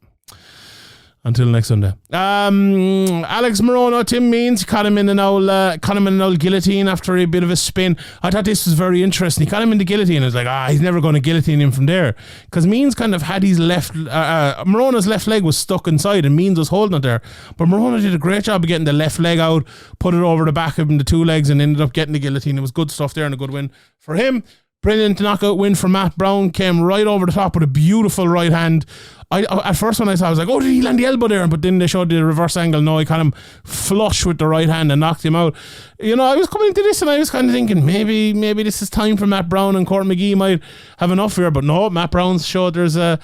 until next Sunday. Alex Morono, Tim Means caught him in an old guillotine after a bit of a spin. I thought this was very interesting. He caught him in the guillotine. I was he's never going to guillotine him from there, because Means kind of had his Morono's left leg was stuck inside and Means was holding it there, but Morono did a great job of getting the left leg out, put it over the back of him, the 2 legs, and ended up getting the guillotine. It was good stuff there and a good win for him. Brilliant knockout win for Matt Brown. Came right over the top with a beautiful right hand. At first when I saw it, I was like, oh, did he land the elbow there? But then they showed the reverse angle. No, he caught him flush with the right hand and knocked him out. I was coming into this and I was kind of thinking maybe this is time for Matt Brown, and Court McGee might have enough here. But no, Matt Brown's showed there's a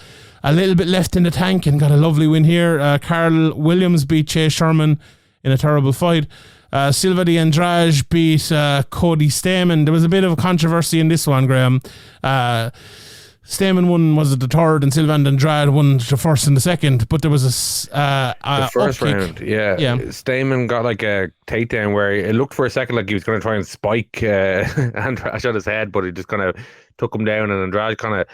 little bit left in the tank and got a lovely win here. Carl Williams beat Chase Sherman in a terrible fight. Silva de Andrade beat Cody Stamen. There was a bit of a controversy in this one, Graeme. Stamen won, was it the third, and Silva de Andrade won the first and the second, but there was the first round, yeah. Stamen got a takedown where it looked for a second like he was going to try and spike Andrade on his head, but he just kind of took him down, and Andrade kind of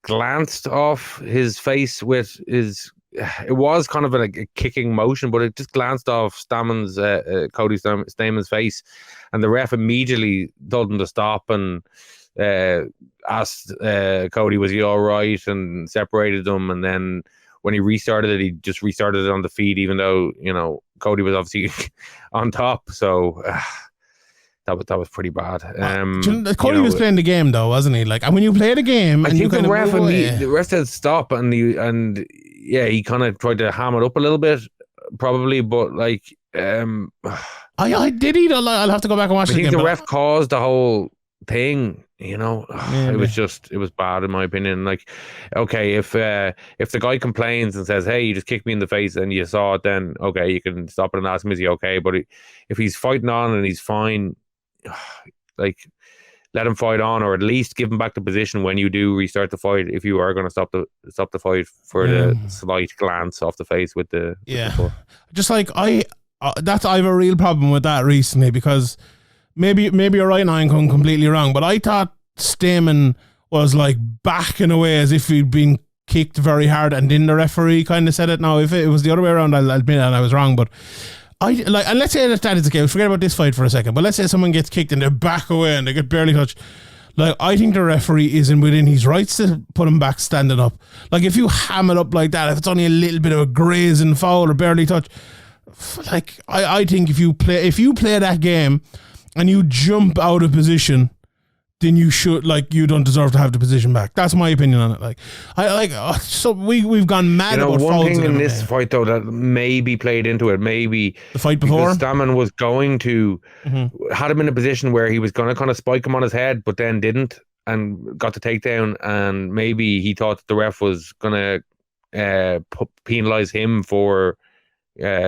glanced off his face with his it was kind of a kicking motion, but it just glanced off Cody Stamann's face, and the ref immediately told him to stop and asked Cody, was he all right, and separated them. And then when he restarted it, he just restarted it on the feet, even though, you know, Cody was obviously on top. So that was pretty bad. Cody was playing the game though, wasn't he? Like, and when you play the game, and I think the ref said stop, and he kind of tried to ham it up a little bit, probably, but like, I did eat. I'll have to go back and watch it again. I think the ref caused the whole thing. You know, it was bad in my opinion. Like, okay, if the guy complains and says, "Hey, you just kicked me in the face," and you saw it, then okay, you can stop it and ask him, "Is he okay?" But if he's fighting on and he's fine, like, let him fight on, or at least give him back the position when you do restart the fight, if you are going to stop the fight for the slight glance off the face with the foot. Just like I have a real problem with that recently, because maybe you're right and I'm completely wrong, but I thought Stamann was like backing away as if he'd been kicked very hard, and then the referee kind of said it. Now, if it was the other way around, I'll admit and I was wrong, but and let's say that is the case. Forget about this fight for a second. But let's say someone gets kicked and they back away and they get barely touched. Like, I think the referee is within his rights to put him back standing up. Like, if you ham it up like that, if it's only a little bit of a grazing foul or barely touch, like, I think if you play that game and you jump out of position, then you should, like, you don't deserve to have the position back. That's my opinion on it. Like, so we've gone mad about fouls. One thing in this fight though that maybe played into it, maybe the fight before, Stamann was going to had him in a position where he was going to kind of spike him on his head, but then didn't and got the takedown, and maybe he thought that the ref was going to penalize him for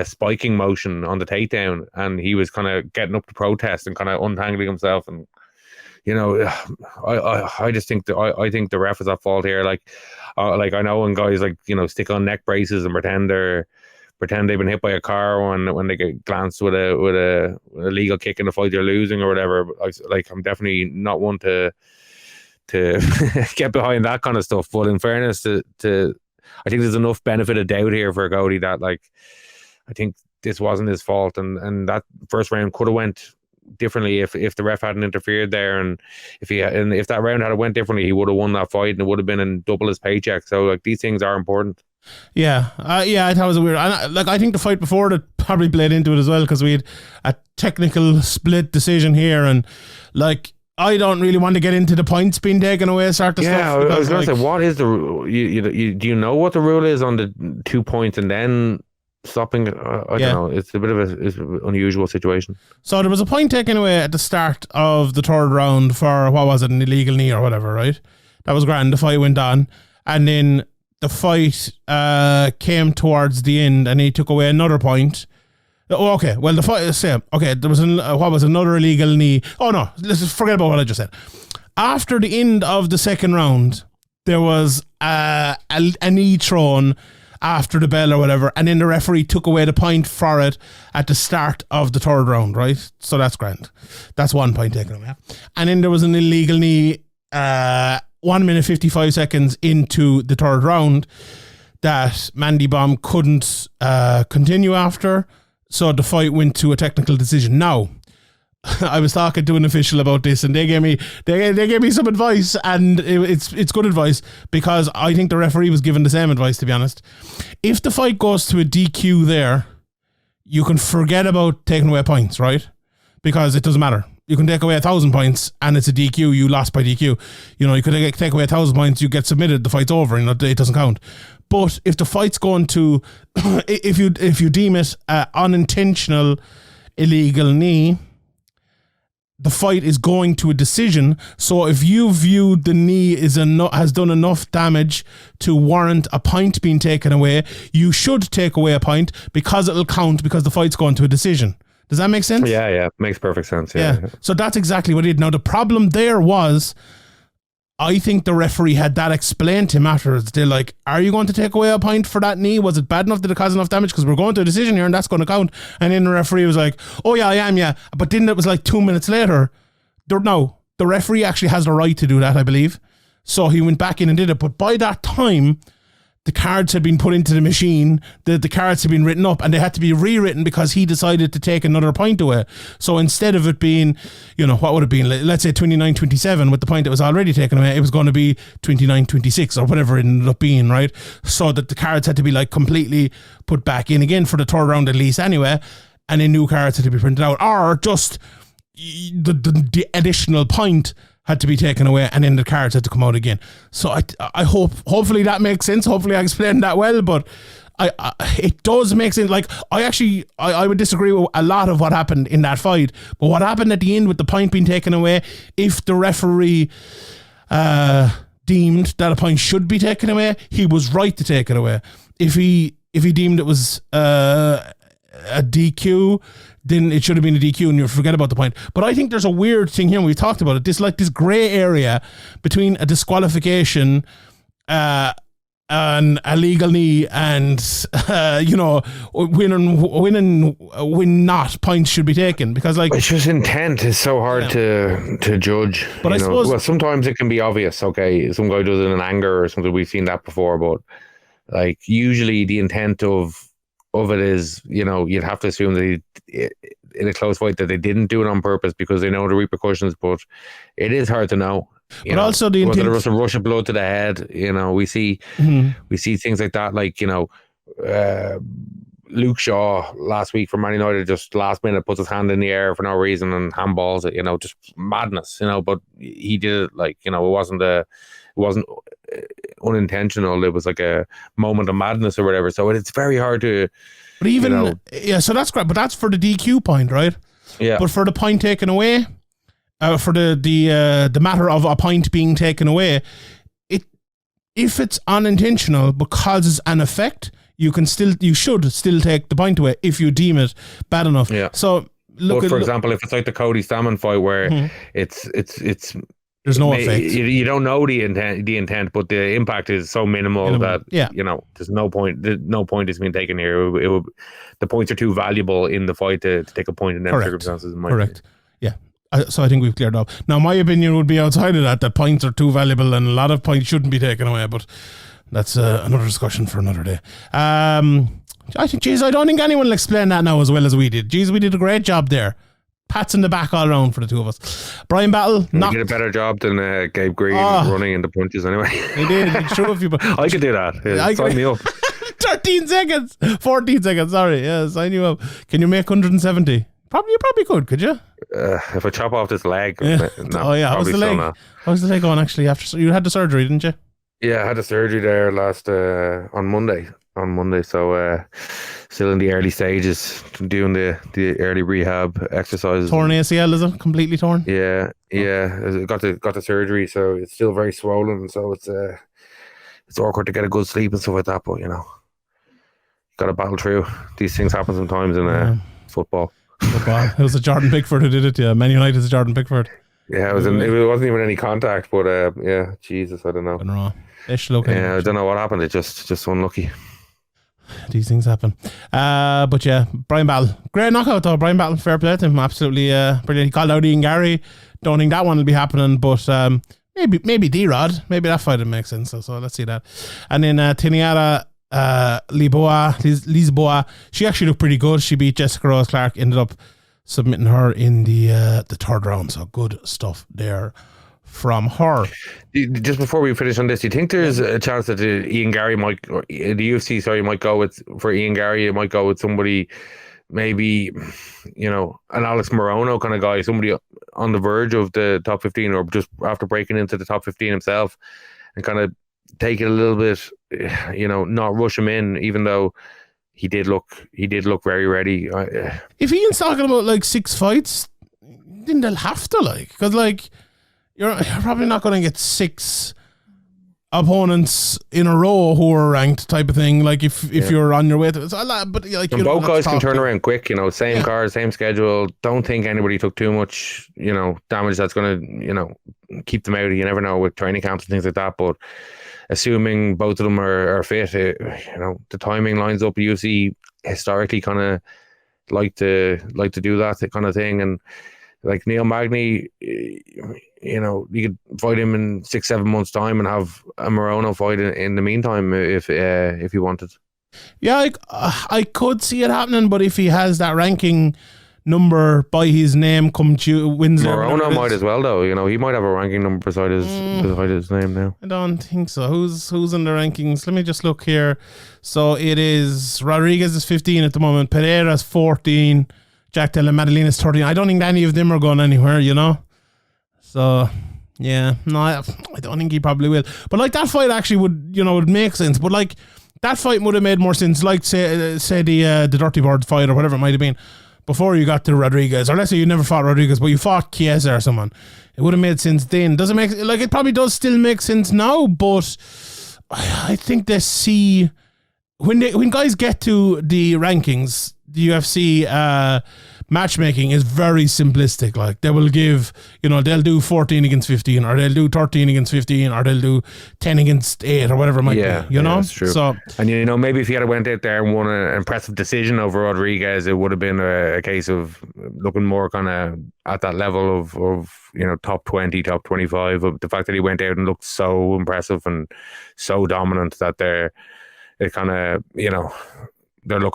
spiking motion on the takedown, and he was kind of getting up to protest and kind of untangling himself. And you know, I just think I think the ref is at fault here. Like I know when guys, like, you know, stick on neck braces and pretend they've been hit by a car when they get glanced with a illegal kick in the fight they're losing or whatever. I'm definitely not one to get behind that kind of stuff. But in fairness to I think there's enough benefit of doubt here for Cody that, like, I think this wasn't his fault, and that first round could have went differently if the ref hadn't interfered there, and if that round had went differently, he would have won that fight and it would have been in double his paycheck. So, like, these things are important. I thought it was weird. I think the fight before that probably played into it as well, because we had a technical split decision here, and, like, I don't really want to get into the points being taken away sort of stuff. Yeah, I was going to say, what is the rule? Do you know what the rule is on the 2 points and then stopping? I don't know. It's a bit of an unusual situation. So there was a point taken away at the start of the third round for, what was it, an illegal knee or whatever, right? That was grand. The fight went on, and then the fight came towards the end, and he took away another point. Oh, okay. Well, the fight is same. Okay, there was another illegal knee. Oh no, let's just forget about what I just said. After the end of the second round, there was a knee thrown after the bell or whatever, and then the referee took away the point for it at the start of the third round, right? So that's grand. That's 1 point taken away. And then there was an illegal knee 1 minute 55 seconds into the third round that Mandy Baum couldn't continue after, so the fight went to a technical decision. Now, I was talking to an official about this, and they gave me some advice, and it's good advice, because I think the referee was given the same advice, to be honest. If the fight goes to a DQ there, you can forget about taking away points, right? Because it doesn't matter. You can take away 1,000 points and it's a DQ, you lost by DQ. You know, you could take away 1,000 points, you get submitted, the fight's over, you know, it doesn't count. But if the fight's going to, if you deem it unintentional illegal knee, the fight is going to a decision. So if you view the knee has done enough damage to warrant a point being taken away, you should take away a point, because it'll count, because the fight's going to a decision. Does that make sense? Yeah, makes perfect sense. Yeah. So that's exactly what he did. Now, the problem there was, I think the referee had that explained to him afterwards. They're like, are you going to take away a point for that knee? Was it bad enough? Did it cause enough damage? Because we're going to a decision here and that's going to count. And then the referee was like, oh yeah, I am, yeah. But then it was like 2 minutes later. The referee actually has the right to do that, I believe. So he went back in and did it. But by that time, the cards had been put into the machine, the cards had been written up, and they had to be rewritten because he decided to take another point away. So instead of it being, what would it be? Let's say 29-27 with the point that was already taken away, it was going to be 29-26 or whatever it ended up being, right? So that the cards had to be like completely put back in again for the third round at least anyway, and then new cards had to be printed out, or just the additional point had to be taken away, and then the cards had to come out again. So I hopefully that makes sense. Hopefully I explained that well, but it does make sense. Like, I would disagree with a lot of what happened in that fight, but what happened at the end with the point being taken away, if the referee deemed that a point should be taken away, he was right to take it away. If he deemed it was a DQ, then it should have been a DQ and you forget about the point. But I think there's a weird thing here, we've talked about it, this grey area between a disqualification, an illegal knee, and win not points should be taken, because it's just intent is so hard to judge. But I suppose, well, sometimes it can be obvious. Okay, some guy does it in anger or something. We've seen that before, but usually the intent of it is, you'd have to assume that in a close fight that they didn't do it on purpose because they know the repercussions, but it is hard to know. But also the intent, whether there was a rush of blood to the head, we see things like that, Luke Shaw last week for Man United, just last minute puts his hand in the air for no reason and handballs it, just madness, but he did it it wasn't unintentional. It was like a moment of madness or whatever. So it's very hard to. But even so that's great. But that's for the DQ point, right? Yeah. But for the point taken away, for the matter of a point being taken away, if it's unintentional but causes an effect, you should still take the point away if you deem it bad enough. Yeah. So for example, if it's like the Cody Stammen fight where it's there's no effect. You don't know the intent, but the impact is so minimal that there's no point. No point is being taken here. The points are too valuable in the fight to take a point in them circumstances. Correct. Yeah. So I think we've cleared up. Now, my opinion would be outside of that points are too valuable and a lot of points shouldn't be taken away. But that's another discussion for another day. I don't think anyone will explain that now as well as we did. We did a great job there. Pats in the back all around for the two of us. Brian Battle did a better job than Gabe Green running into punches anyway. He did. He threw a few. I could do that. Sign me up. 13 seconds. 14 seconds. Sorry. Yeah, sign you up. Can you make 170? You probably could you? If I chop off this leg. Yeah. No, how's the leg? How's the leg going actually? After you had the surgery, didn't you? Yeah, I had the surgery there last on Monday, so still in the early stages, doing the early rehab exercises. Torn ACL, is it? Completely torn? Yeah. Got the surgery, so it's still very swollen, so it's awkward to get a good sleep and stuff like that, but got to battle through. These things happen sometimes in football. It was a Jordan Pickford who did it, yeah. Man United's Jordan Pickford. Yeah, it wasn't even any contact, but Jesus, I don't know. I don't know what happened. It just unlucky. These things happen. But yeah, Brian Battle. Great knockout though, Brian Battle. Fair play to him. Absolutely brilliant. He called out Ian Garry. Don't think that one will be happening, but maybe D-Rod. Maybe that fight would make sense. So let's see that. And then Tiniara Lisboa. She actually looked pretty good. She beat Jessica Rose Clark. Ended up submitting her in the third round. So good stuff there from her. Just before we finish on this, do you think there's a chance that Ian Garry might go with, for Ian Garry, it might go with somebody, maybe, an Alex Morono kind of guy, somebody on the verge of the top 15 or just after breaking into the top 15 himself, and kind of take it a little bit, not rush him in, even though he did look very ready. If Ian's talking about 6 fights, then they'll have to because you're probably not going to get 6 opponents in a row who are ranked type of thing. If you're on your way to it, but and both guys can turn around quick. Same card, same schedule. Don't think anybody took too much damage that's going to keep them out. You never know with training camps and things like that. But assuming both of them are fit, the timing lines up. UFC historically kind of like to do that kind of thing, and like Neil Magny, you know, you could fight him in 6-7 months' time and have a Morono fight in the meantime if he wanted. Yeah, I could see it happening, but if he has that ranking number by his name come Wednesday, Morono might as well, though. You know, he might have a ranking number beside his name now. I don't think so. Who's in the rankings? Let me just look here. So it is Rodriguez is 15 at the moment. Pereira's 14. Jack Della Maddalena is 13. I don't think any of them are going anywhere, you know. So yeah, no, I don't think he probably will. But like that fight actually would make sense. But like that fight would have made more sense. Like say the Dirty Bird fight or whatever it might have been before you got to Rodriguez, or let's say you never fought Rodriguez, but you fought Chiesa or someone. It would have made sense then. Does it make like it probably does still make sense now? But I think they see when guys get to the rankings, the UFC matchmaking is very simplistic. Like they will give, they'll do 14 against 15, or they'll do 13 against 15, or they'll do 10 against 8, or whatever it might be. You know, that's true. So, and maybe if he had went out there and won an impressive decision over Rodriguez, it would have been a case of looking more kind of at that level of top 20, top 25. Of the fact that he went out and looked so impressive and so dominant that they're looking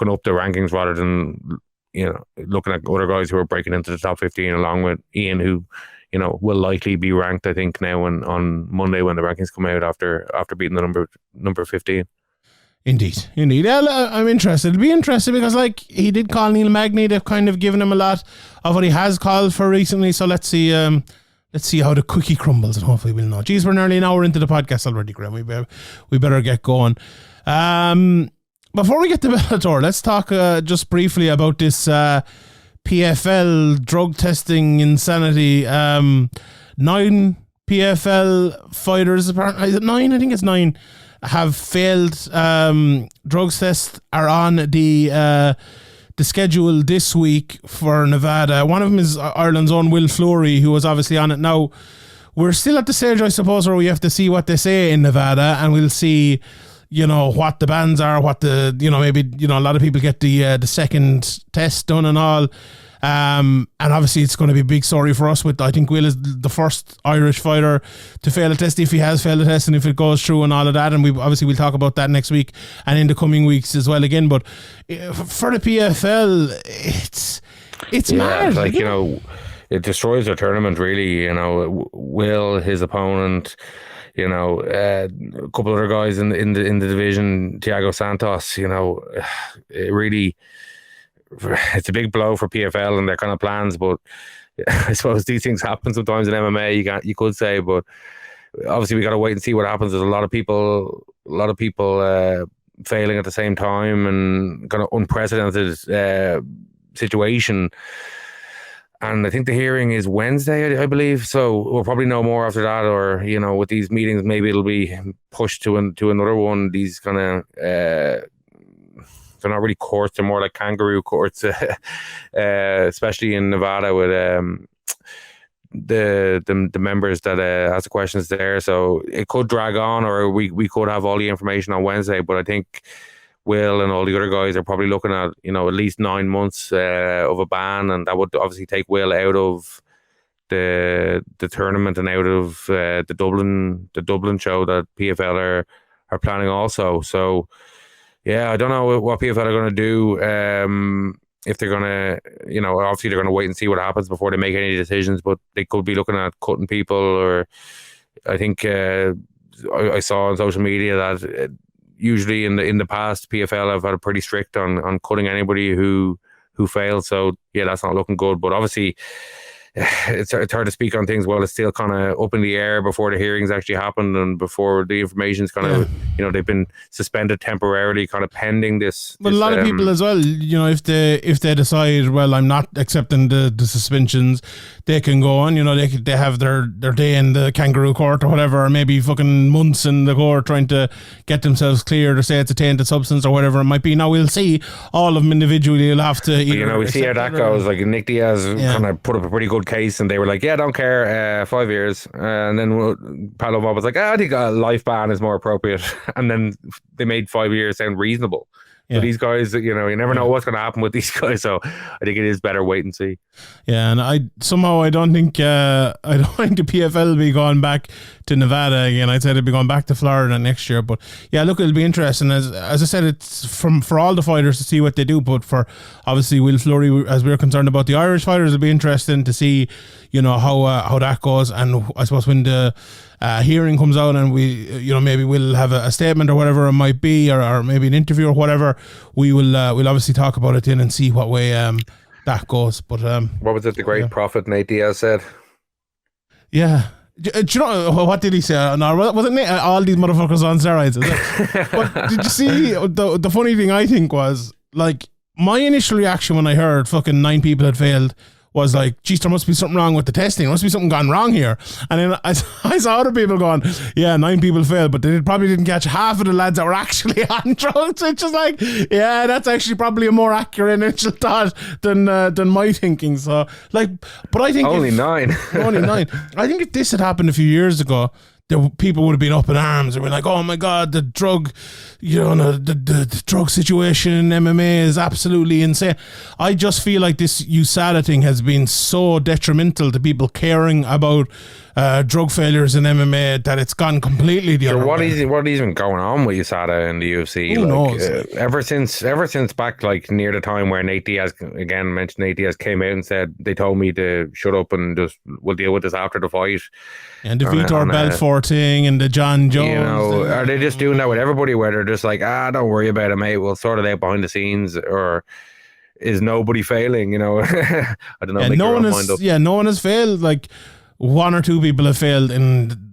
up the rankings rather than looking at other guys who are breaking into the top 15 along with Ian, who will likely be ranked, I think, now on Monday when the rankings come out after beating the number 15. Indeed. Yeah, I'm interested. It'll be interesting because he did call Neil Magny. They've kind of given him a lot of what he has called for recently. So let's see how the cookie crumbles, and hopefully we'll know. Geez, we're nearly an hour into the podcast already, Graeme. We better get going. Before we get to Bellator, let's talk just briefly about this PFL drug testing insanity. 9 PFL fighters, apparently, is it 9? I think it's 9, have failed drugs tests, are on the schedule this week for Nevada. One of them is Ireland's own Will Fleury, who was obviously on it. Now, we're still at the stage, I suppose, where we have to see what they say in Nevada, and we'll see what the bans are, what the, maybe, a lot of people get the second test done and all. And obviously it's going to be a big story for us I think Will is the first Irish fighter to fail a test, if he has failed a test and if it goes through and all of that. And we'll talk about that next week and in the coming weeks as well again. But for the PFL, it's mad. It destroys their tournament, really. Will, his opponent, a couple other guys in the division, Thiago Santos, it really, it's a big blow for PFL and their kind of plans. But I suppose these things happen sometimes in MMA. You could say, but obviously we got to wait and see what happens. There's a lot of people failing at the same time, and kind of unprecedented situation. And I think the hearing is Wednesday, I believe. So we'll probably know more after that, or with these meetings, maybe it'll be pushed to another one. These kind of they're not really courts; they're more like kangaroo courts, especially in Nevada with the members that ask the questions there. So it could drag on, or we could have all the information on Wednesday. But I think Will and all the other guys are probably looking at at least 9 months of a ban, and that would obviously take Will out of the tournament and out of the Dublin show that PFL are planning also. So yeah, I don't know what PFL are going to do. If they're going to, obviously they're going to wait and see what happens before they make any decisions, but they could be looking at cutting people, or I think I saw on social media that usually in the past, PFL have had a pretty strict on cutting anybody who failed. So yeah, that's not looking good. But obviously, it's hard to speak on things while it's still kind of up in the air before the hearings actually happened and before the information's kind of they've been suspended temporarily, kind of pending this. But a lot of people as well, if they decide, well, I'm not accepting the suspensions, they can go on. They have their day in the kangaroo court or whatever, or maybe fucking months in the court trying to get themselves cleared, or say it's a tainted substance or whatever it might be. Now we'll see all of them individually. You'll have to we see how that goes. Like Nick Diaz kind of put up a pretty good case, and they were like, yeah, don't care, 5 years. And then Palomar was like, I think a life ban is more appropriate. And then they made 5 years sound reasonable. So these guys, you never know what's going to happen with these guys. So I think it is better wait and see. Yeah, and I don't think the PFL will be going back to Nevada again. I'd say they'll be going back to Florida next year. But yeah, look, it'll be interesting. As I said, it's for all the fighters to see what they do. But for obviously Will Fleury, as we're concerned about the Irish fighters, it'll be interesting to see, how that goes. And I suppose when the hearing comes out and we, maybe we'll have a statement or whatever it might be, or maybe an interview or whatever, we'll obviously talk about it then and see what way that goes. But what was it the great prophet Nate Diaz said? Yeah. Do you know what did he say? No, wasn't it all these motherfuckers on steroids? But did you see the funny thing I think was, like, my initial reaction when I heard fucking 9 people had failed was like, geez, there must be something wrong with the testing. There must be something gone wrong here. And then I saw other people going, yeah, 9 people failed, but they probably didn't catch half of the lads that were actually on drugs. It's just like, yeah, that's actually probably a more accurate initial thought than my thinking. So, like, but I think only 9. Only 9. I think if this had happened a few years ago, people would have been up in arms and been like, oh my God, the drug, the drug situation in MMA is absolutely insane. I just feel like this USADA thing has been so detrimental to people caring about drug failures in MMA that it's gone completely the other way. What is even going on with USADA in the UFC? Who knows? Ever since back like near the time where Nate Diaz came out and said, they told me to shut up and just we'll deal with this after the fight. And the Vitor Belfort thing and the John Jones. Are they just doing that with everybody where they're just like, don't worry about it, mate, we'll sort it out behind the scenes? Or is nobody failing? I don't know. No one has failed. Like, 1 or 2 people have failed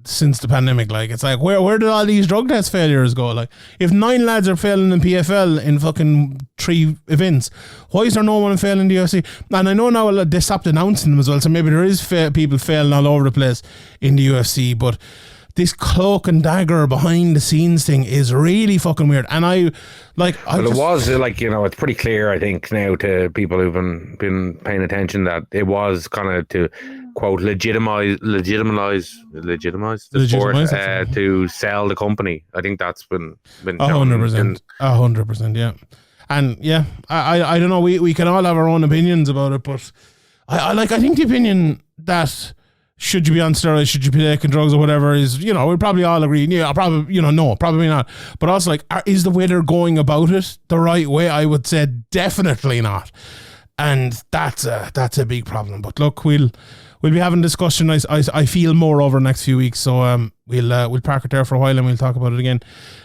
since the pandemic. Like, it's like, where did all these drug test failures go? Like, if 9 lads are failing in PFL in fucking 3 events, why is there no one failing in the UFC? And I know now they stopped announcing them as well, so maybe there is people failing all over the place in the UFC, but this cloak and dagger behind the scenes thing is really fucking weird. And it was like, it's pretty clear, I think, now to people who've been paying attention that it was kind of to quote legitimize the sport to sell the company. I think that's been 100%. 100%, yeah. And yeah, I don't know. We can all have our own opinions about it, but I think the opinion that should you be on steroids, should you be taking drugs or whatever is, we probably all agree. Yeah, probably, no, probably not. But also, like, is the way they're going about it the right way? I would say definitely not. And that's a big problem. But look, we'll be having discussion. I feel more over the next few weeks. So we'll park it there for a while and we'll talk about it again.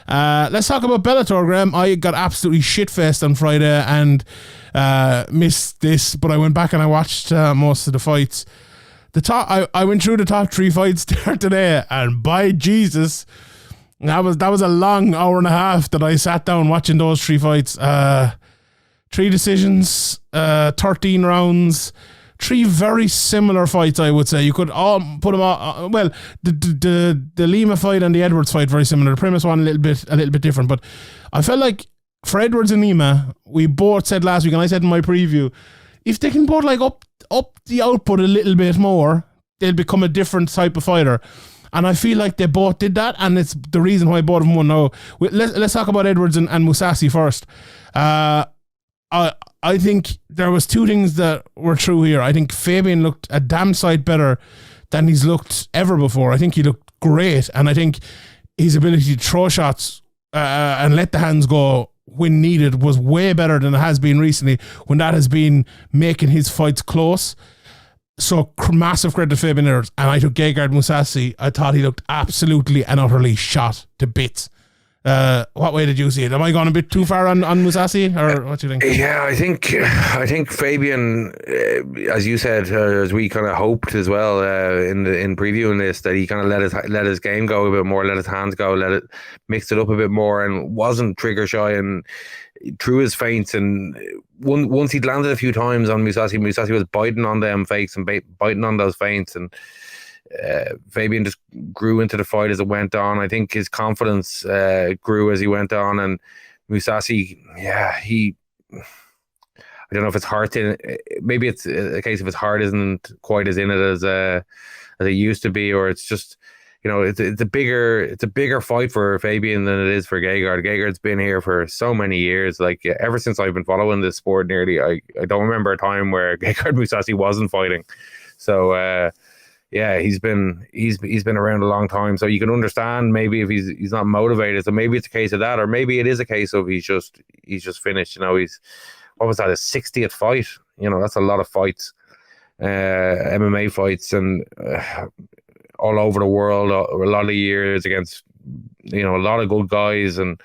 Let's talk about Bellator, Graeme. I got absolutely shit-faced on Friday and missed this, but I went back and I watched most of the fights. I went through the top 3 fights there today, and by Jesus, that was a long hour and a half that I sat down watching those 3 fights. 3 decisions, 13 rounds, 3 very similar fights, I would say. You could all put them all. Well, the Lima fight and the Edwards fight very similar. The premise one a little bit different, but I felt like for Edwards and Lima, we both said last week, and I said in my preview, if they can both like up the output a little bit more, they'll become a different type of fighter. And I feel like they both did that, and it's the reason why both of them won. Now, let's talk about Edwards and Mousasi first. I think there was 2 things that were true here. I think Fabian looked a damn sight better than he's looked ever before. I think he looked great, and I think his ability to throw shots and let the hands go when needed was way better than it has been recently, when that has been making his fights close. So massive credit to Fabian Edwards. And I took Gegard Mousasi. I thought he looked absolutely and utterly shot to bits. What way did you see it? Am I going a bit too far on Mousasi, or what do you think? Yeah, I think Fabian, as you said, as we kind of hoped as well in previewing this, that he kind of let his game go a bit more, let his hands go, mixed it up a bit more, and wasn't trigger shy and threw his feints. And once he'd landed a few times on Mousasi was biting on them fakes and biting on those feints, and Fabian just grew into the fight as it went on. I think his confidence grew as he went on, and Mousasi, I don't know if it's heart in maybe it's a case of his heart isn't quite as in it as it used to be, or it's just it's a bigger fight for Fabian than it is for Gegard. Gegard's been here for so many years. Like ever since I've been following this sport, nearly, I don't remember a time where Gegard Mousasi wasn't fighting. So yeah, he's been around a long time. So you can understand maybe if he's not motivated. So maybe it's a case of that, or maybe it is a case of he's just finished. He's, what was that, his 60th fight? That's a lot of fights, MMA fights, and all over the world, a lot of years against, a lot of good guys, and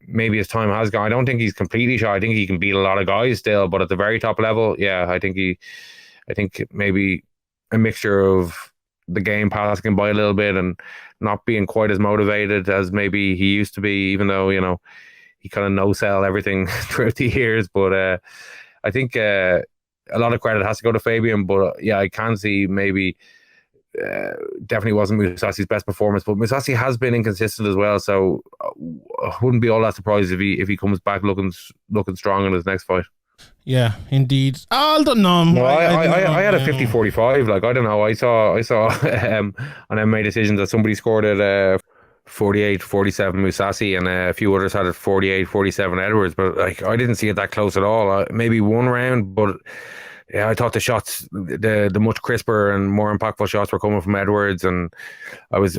maybe his time has gone. I don't think he's completely shot. I think he can beat a lot of guys still, but at the very top level, yeah, I think maybe a mixture of the game passing him by a little bit and not being quite as motivated as maybe he used to be, even though, he kind of no-sell everything throughout the years. But I think a lot of credit has to go to Fabian, but yeah, I can see maybe definitely wasn't Mousasi's best performance, but Mousasi has been inconsistent as well, so I wouldn't be all that surprised if he comes back looking strong in his next fight. Yeah, indeed. I don't know. No, I had a 50-45. Like, I don't know. I saw on MMA decisions that somebody scored at 48-47 Mousasi, and a few others had it 48-47 Edwards. But like, I didn't see it that close at all. Maybe one round, but yeah, I thought the shots, the much crisper and more impactful shots were coming from Edwards, and I was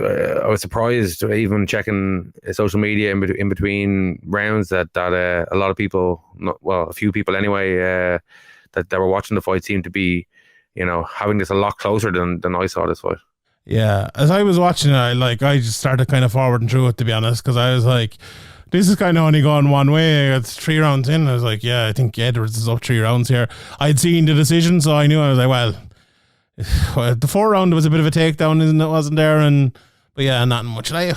surprised, even checking social media in between rounds, that a lot of people, a few people anyway, that were watching the fight seemed to be, having this a lot closer than I saw this fight. Yeah, as I was watching it, I just started kind of forwarding through it, to be honest, because I was like, this is kind of only going one way. It's 3 rounds in. I was like, yeah, I think Edwards is up 3 rounds here. I'd seen the decision, so I knew. I was like, well, the 4th round was a bit of a takedown, isn't it? Wasn't there? But yeah, not much. It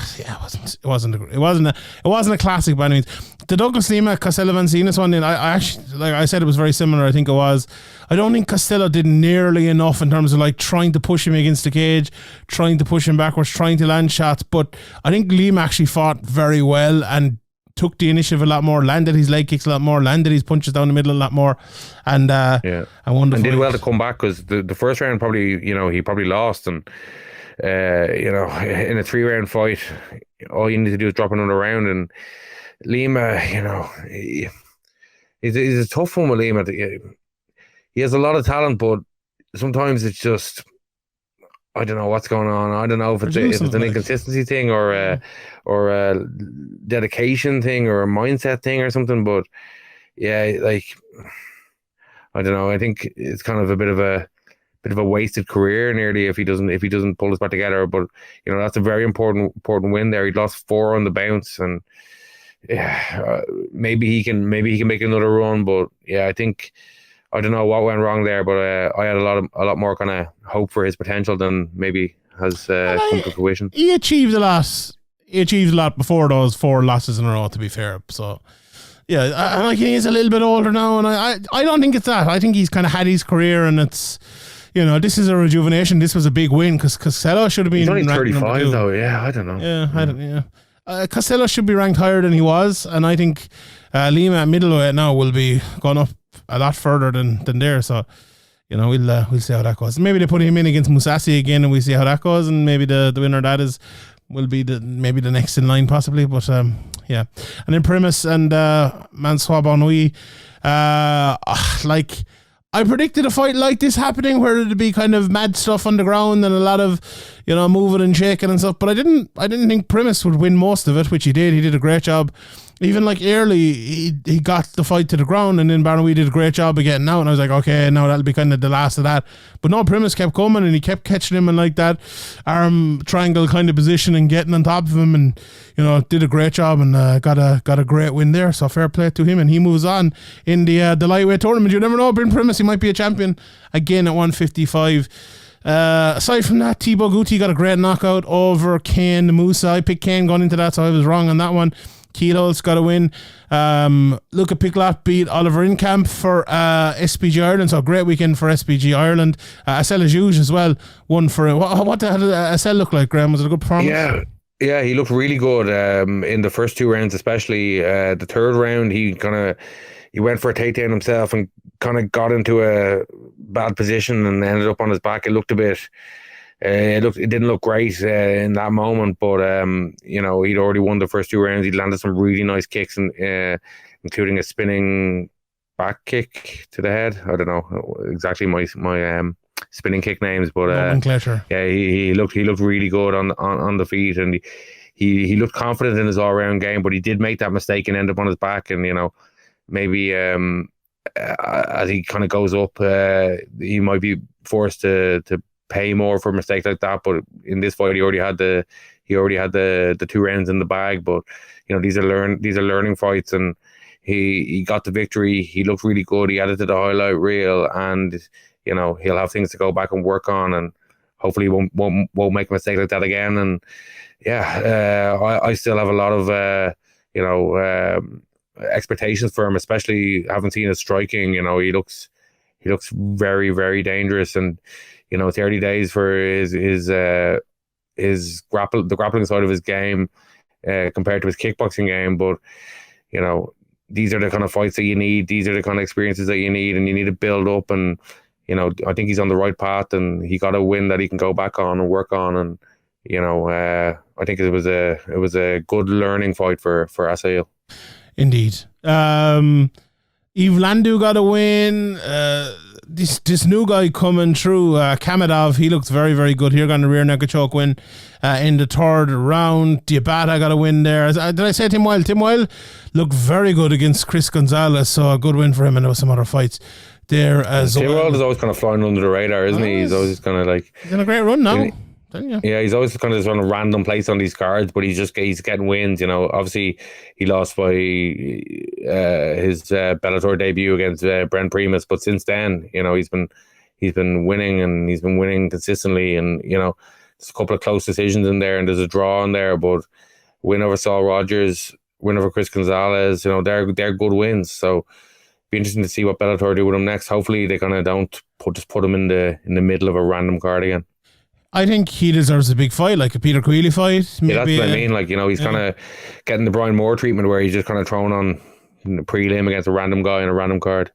wasn't a classic by any means. The Douglas Lima Costello Vancinas one, I actually, like I said, it was very similar. I think it was. I don't think Costello did nearly enough in terms of like trying to push him against the cage, trying to push him backwards, trying to land shots. But I think Lima actually fought very well and took the initiative a lot more, landed his leg kicks a lot more, landed his punches down the middle a lot more, and I wonder. And did well to come back, because the first round probably, he probably lost, and in a 3-round fight, all you need to do is drop another round. And Lima, he's a tough one with Lima. He has a lot of talent, but sometimes it's just, I don't know what's going on. I don't know if it's an inconsistency thing or a dedication thing or a mindset thing or something. But yeah, like, I don't know. I think it's kind of a bit of a wasted career nearly if he doesn't pull his back together. But that's a very important win there. He lost 4 on the bounce, and yeah, maybe he can make another run. But yeah, I don't know what went wrong there, but I had a lot more kind of hope for his potential than maybe has come to fruition. He achieved a lot. He achieved a lot before those 4 losses in a row, to be fair. So yeah, and he's a little bit older now, and I don't think it's that. I think he's kind of had his career, and it's, this is a rejuvenation. This was a big win, because Costello should have been. He's only 35 though. Yeah, I don't know. Yeah, Costello should be ranked higher than he was, and I think Lima at middleweight now will be gone up a lot further than there. So we'll see how that goes. Maybe they put him in against Mousasi again, and we see how that goes, and maybe the winner of that will be the next in line possibly. But yeah, and then Primus and Mansour Benoit, like, I predicted a fight like this happening, where it'd be kind of mad stuff on the ground and a lot of, moving and shaking and stuff. But I didn't think Primus would win most of it, which he did. He did a great job. Even like early, he got the fight to the ground, and then Benoit did a great job of getting out. And I was like, okay, now that'll be kind of the last of that. But no, Primus kept coming, and he kept catching him in like that arm triangle kind of position and getting on top of him, and did a great job, and got a great win there. So fair play to him, and he moves on in the lightweight tournament. You never know, Ben Primus, he might be a champion again at 155. Aside from that, Thibaut Guti got a great knockout over Kane Musa. I picked Kane going into that, so I was wrong on that one. Keelholt's got a win. Luca Piccolo beat Oliver Inkamp for SPG Ireland, so great weekend for SPG Ireland. Assel Ajouge as well won for what did Assel look like, Graeme? Was it a good performance? Yeah, he looked really good in the first 2 rounds, especially the 3rd round. He went for a takedown himself and kind of got into a bad position and ended up on his back. It looked a bit It didn't look great in that moment, but you know, he'd already won the first 2 rounds. He'd landed some really nice kicks, and including a spinning back kick to the head. I don't know exactly my spinning kick names, but yeah, he looked really good on the feet, and he looked confident in his all round game. But he did make that mistake and end up on his back, and you know, maybe as he kind of goes up, he might be forced to pay more for a mistake like that. But in this fight, he already had the 2 rounds in the bag. But you know, these are learning fights, and he got the victory. He looked really good. He added to the highlight reel, and you know, he'll have things to go back and work on, and hopefully won't make a mistake like that again. And yeah, I still have a lot of you know, expectations for him, especially having seen his striking. You know, he looks very, very dangerous, and you know, it's early days for the grappling side of his game compared to his kickboxing game. But you know, these are the kind of fights that you need. These are the kind of experiences that you need, and you need to build up. And you know, I think he's on the right path, and he got a win that he can go back on and work on. And you know, I think it was a good learning fight for Asael. Indeed. Yves Landu got a win. This new guy coming through, Kamadov, he looks very, very good here. Got a rear naked choke win in the 3rd round. Diabata got a win there. Did I say Tim Wilde? Tim Wilde looked very good against Chris Gonzalez, so a good win for him, and there was some other fights there as well. Tim Wilde is always kind of flying under the radar, isn't he? He's always kind of like... He's in a great run now. Yeah, he's always kind of just on a random place on these cards, but he's getting wins. You know, obviously he lost by his Bellator debut against Brent Primus, but since then, you know, he's been winning, and he's been winning consistently. And you know, there's a couple of close decisions in there, and there's a draw in there, but win over Saul Rogers, win over Chris Gonzalez, you know, they're good wins. So be interesting to see what Bellator do with him next. Hopefully they kind of don't put him in the middle of a random card again. I think he deserves a big fight, like a Peter Queally fight. Maybe, yeah, that's what I mean. Like, you know, he's kind of getting the Brian Moore treatment, where he's just kind of thrown on prelim against a random guy in a random card.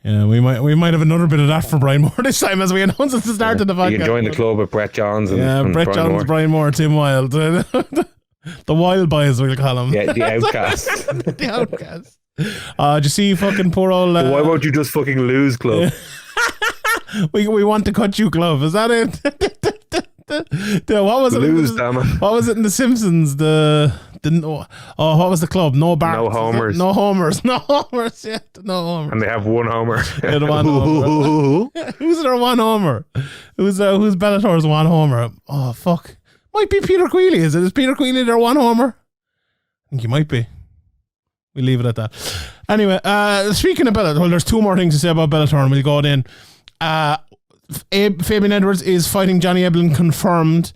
Yeah, we might have another bit of that for Brian Moore this time, as we announced at the start of the podcast. You can join the club with Brett Johns and Brett Brian Johns, Moore. Brian Moore, Tim Wilde. The Wild Boys, we'll call them. Yeah, the outcasts. The outcasts. Did you see fucking poor old... Why won't you just fucking lose, club? we want to cut you, club. Is that it? What was Lose, damn it. What was it in The Simpsons? What was the club? No Bart. No homers. No homers. No homers. Yeah, no homers. And they have one homer. Yeah, the one homer. Who's their one homer? Who's Bellator's one homer? Oh fuck. Might be Peter Queally. Is it? Is Peter Queally their one homer? I think he might be. We'll leave it at that. Anyway, speaking of Bellator, well, there's 2 more things to say about Bellator, and we'll go in. Fabian Edwards is fighting Johnny Eblen, confirmed.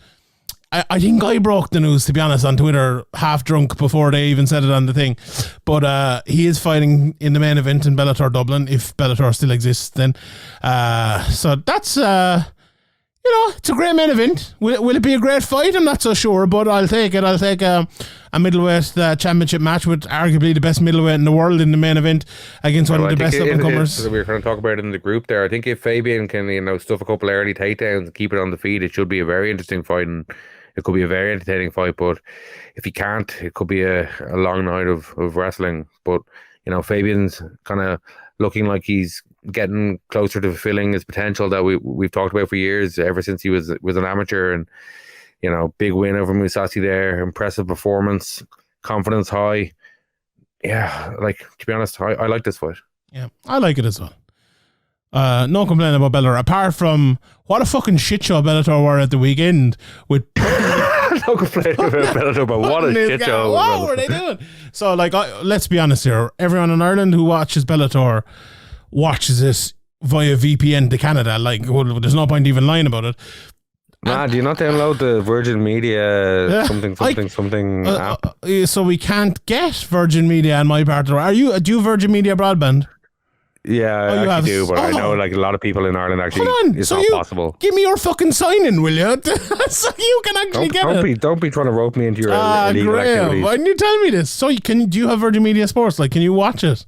I think I broke the news, to be honest, on Twitter, half drunk before they even said it on the thing. But he is fighting in the main event in Bellator Dublin, if Bellator still exists then. So that's, you know, it's a great main event. Will it be a great fight? I'm not so sure, but I'll take it. I'll take a middleweight championship match with arguably the best middleweight in the world in the main event against one of the best up-and-comers. We were kind of talking about it in the group there. I think if Fabian can, you know, stuff a couple early takedowns and keep it on the feet, it should be a very interesting fight, and it could be a very entertaining fight. But if he can't, it could be a long night of wrestling. But, you know, Fabian's kind of looking like he's getting closer to fulfilling his potential that we've talked about for years, ever since he was an amateur. And you know, big win over Mousasi there, impressive performance, confidence high. Yeah, like, to be honest, I like this fight. Yeah, I like it as well. No complaining about Bellator, apart from what a fucking shit show Bellator were at the weekend with no complaining about Bellator, but what a shit show. What were they doing? So, like, let's be honest here. Everyone in Ireland who watches Bellator watches it via VPN to Canada. Like, well, there's no point even lying about it. Nah, do you not download the Virgin Media something app? So we can't get Virgin Media on my part. Do you Virgin Media broadband? Yeah, I actually do, but I know like a lot of people in Ireland actually, it's not possible. Give me your fucking sign in, will you? So you can actually get it. Don't be trying to rope me into your illegal activities. Why didn't you tell me this? So do you have Virgin Media Sports? Like, can you watch it?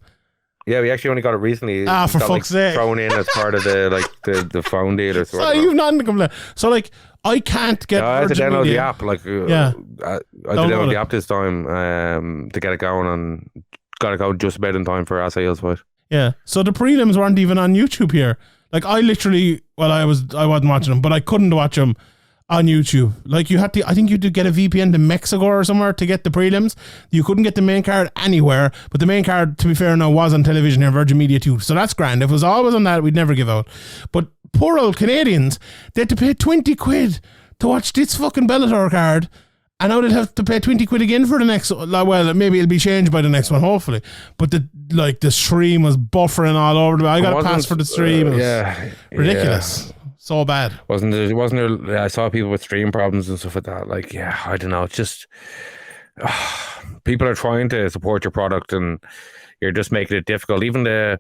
Yeah, we actually only got it recently. For fuck's sake. Thrown in as part of the phone deal or something. So you've nothing to complain. So like, I can't get. I had to download the app. Like, yeah, I had to download the app this time to get it going, and got it going just about in time for Asail's fight. Yeah. So the prelims weren't even on YouTube here. Like, I literally, I wasn't watching them, but I couldn't watch them on YouTube. Like, you had to, I think you had to get a VPN to Mexico or somewhere to get the prelims. You couldn't get the main card anywhere, but the main card, to be fair now, was on television here, Virgin Media too. So that's grand. If it was always on that, we'd never give out. But poor old Canadians, they had to pay 20 quid to watch this fucking Bellator card, and now they'll have to pay 20 quid again for the next. Well, maybe it'll be changed by the next one, hopefully. But the stream was buffering all over. I got a pass for the stream. It was ridiculous. Yeah. So bad. Wasn't there? I saw people with stream problems and stuff like that. Like, yeah, I don't know. It's just people are trying to support your product, and you're just making it difficult. Even the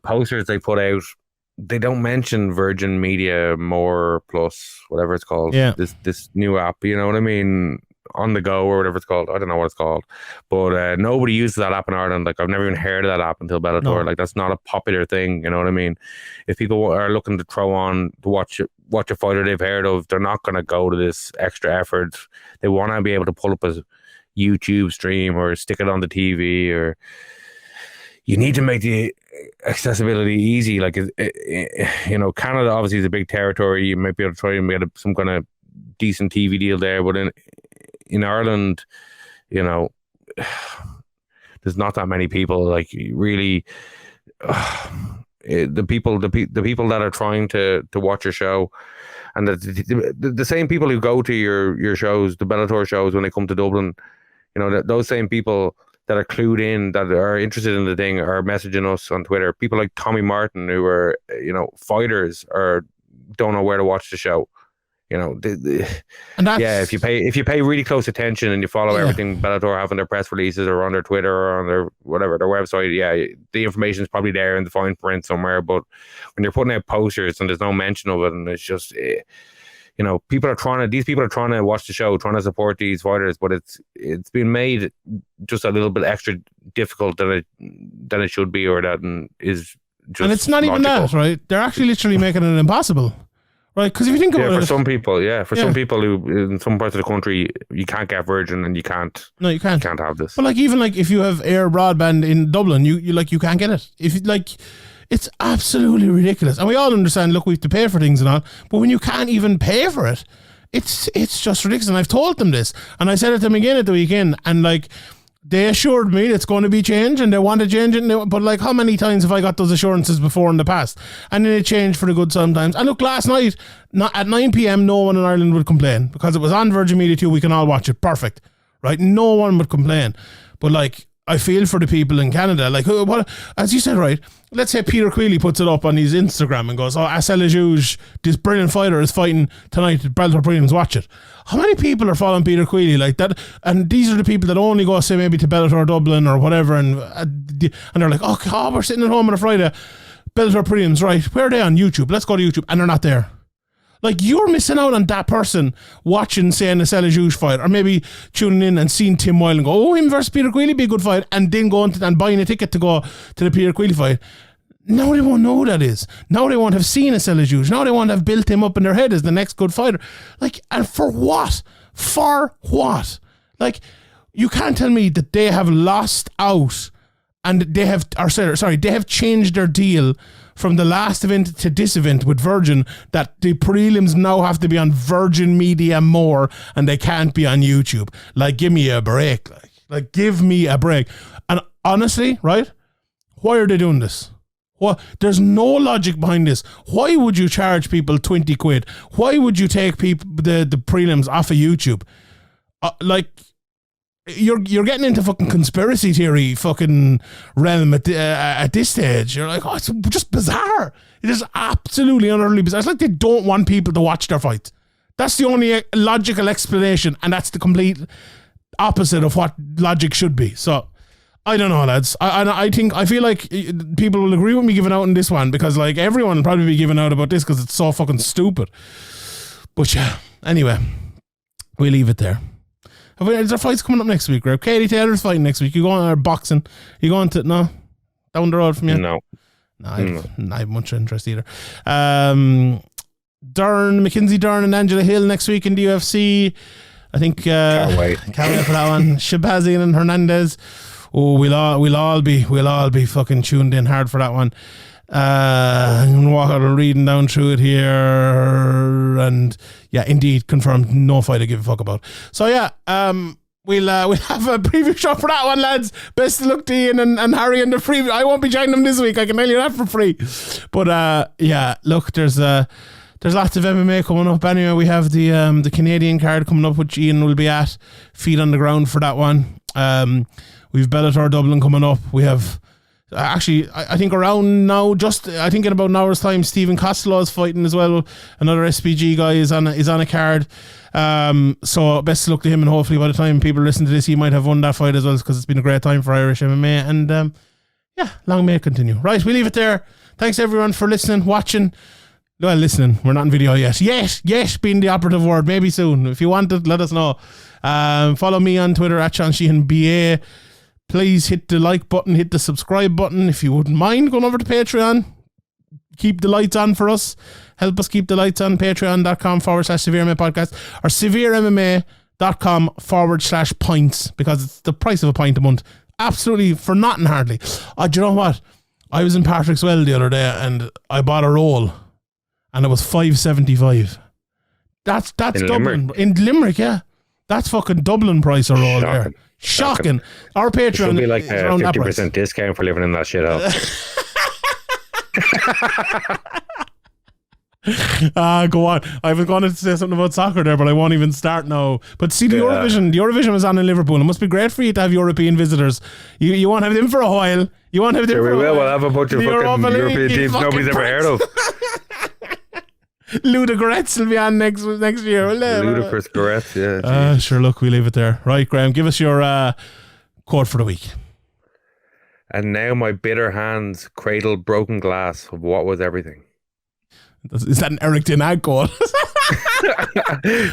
posters they put out, they don't mention Virgin Media More Plus, whatever it's called. Yeah. This new app. You know what I mean? On the go or whatever it's called. I don't know what it's called, but nobody uses that app in Ireland. Like, I've never even heard of that app until Bellator. No. Like, that's not a popular thing. You know what I mean? If people are looking to throw on to watch a fighter they've heard of, they're not going to go to this extra effort. They want to be able to pull up a YouTube stream or stick it on the TV, or you need to make the accessibility easy. Like, Canada obviously is a big territory. You might be able to try and get some kind of decent TV deal there, but in Ireland, there's not that many people. Like, really, the people that are trying to watch your show, and the same people who go to your shows, the Bellator shows, when they come to Dublin, those same people that are clued in, that are interested in the thing, are messaging us on Twitter. People like Tommy Martin, who are fighters, or don't know where to watch the show. And if you pay really close attention and you follow everything Bellator have on their press releases or on their Twitter or on their website, the information is probably there in the fine print somewhere. But when you're putting out posters and there's no mention of it, and it's just, these people are trying to watch the show, trying to support these fighters, but it's been made just a little bit extra difficult than it should be, or that is just. And it's not logical. Even that, right? They're actually literally making it impossible. Right, because if you think about it, for some people who in some parts of the country you can't get Virgin, and you can't. No, you can't. You can't have this. But like, even like if you have Air Broadband in Dublin, you can't get it. It's absolutely ridiculous, and we all understand. Look, we have to pay for things and all, but when you can't even pay for it, it's just ridiculous. And I've told them this, and I said it to them again at the weekend, and like, they assured me it's going to be changed and they want to change it. But like, how many times have I got those assurances before in the past? And then it changed for the good sometimes. And look, last night, at 9 p.m, no one in Ireland would complain because it was on Virgin Media 2. We can all watch it. Perfect. Right? No one would complain. But like, I feel for the people in Canada. Like, what, as you said, right? Let's say Peter Queally puts it up on his Instagram and goes, Asel Ajouj, this brilliant fighter is fighting tonight at Bellator Paris, watch it. How many people are following Peter Queally like that? And these are the people that only go, say, maybe to Bellator Dublin or whatever, and they're like, oh, we're sitting at home on a Friday, Bellator Paris, right? Where are they on YouTube? Let's go to YouTube. And they're not there. Like, you're missing out on that person watching, say, an Asel Ajouj fight, or maybe tuning in and seeing Tim Weil and go, him versus Peter Queally be a good fight, and then going and buying a ticket to go to the Peter Queally fight. Now they won't know who that is. Now they won't have seen Asel Ajouj. Now they won't have built him up in their head as the next good fighter. Like, and for what? For what? Like, you can't tell me that they have lost out and they have changed their deal from the last event to this event with Virgin, that the prelims now have to be on Virgin Media More and they can't be on YouTube. Like, give me a break. Like give me a break. And honestly, right? Why are they doing this? Well, there's no logic behind this. Why would you charge people 20 quid? Why would you take people the prelims off of YouTube? You're getting into fucking conspiracy theory fucking realm at this stage. You're like, it's just bizarre. It is absolutely and utterly bizarre. It's like they don't want people to watch their fights. That's the only logical explanation, and that's the complete opposite of what logic should be. So, I don't know, lads. I feel like people will agree with me giving out on this one, because like everyone will probably be giving out about this because it's so fucking stupid. But yeah, anyway, we leave it there. Is there fights coming up next week, Graeme? Katie Taylor's fighting next week. You going on boxing? You going to, no? down the road from you? No. I have much interest either. Mackenzie Dern and Angela Hill next week in the UFC. I think Can't wait for that one. Shabazian and Hernandez. Oh, we'll all be fucking tuned in hard for that one. I'm reading down through it here, and yeah, indeed confirmed. No fight I give a fuck about. So yeah, we'll have a preview show for that one, lads. Best of luck to Ian and Harry in the preview. I won't be joining them this week. I can tell you that for free. But yeah, look, there's lots of MMA coming up. Anyway, we have the Canadian card coming up, which Ian will be at. Feet on the ground for that one. We've Bellator Dublin coming up. We have actually, I think around now, I think in about an hour's time, Stephen Costello is fighting as well. Another SPG guy is on a card. So best of luck to him, and hopefully by the time people listen to this, he might have won that fight as well, because it's been a great time for Irish MMA. And yeah, long may it continue. Right, we leave it there. Thanks everyone for listening, watching. Well, listening, we're not in video yet. Yes, being the operative word. Maybe soon. If you want it, let us know. Follow me on Twitter at Sean Sheehan BA. Please hit the like button, hit the subscribe button. If you wouldn't mind going over to Patreon, keep the lights on for us. Help us keep the lights on. Patreon.com/SevereMMA podcast or SevereMMA.com/points, because it's the price of a pint a month. Absolutely for nothing hardly. Do you know what? I was in Patrick's Well the other day and I bought a roll and it was $5.75. That's in Dublin. Limerick. In Limerick, yeah. That's fucking Dublin price a roll there. Shocking. Our Patreon should be like is a around 50% discount for living in that shithole. Go on. I was going to say something about soccer there, but I won't even start now. But see, the Eurovision was on in Liverpool. It must be great for you to have European visitors. You won't have them for a while. You won't have them for a while. We'll have a bunch of fucking European teams nobody's ever heard of. Ludogorets will be on next year, will they? Ludicrous Goretz, yeah. Sure, look, we leave it there. Right, Graeme, give us your quote for the week. And now my bitter hands cradle broken glass of what was everything. Is that an Eric Ten Hag quote?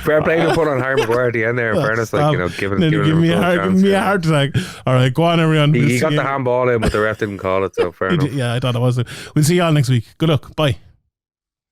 Fair play to put on Harry Maguire at the end there. In fairness, give me a heart attack. All right, go on, everyone. He got the handball in, but the ref didn't call it, so fair enough. Yeah, I thought it was. We'll see you all next week. Good luck. Bye.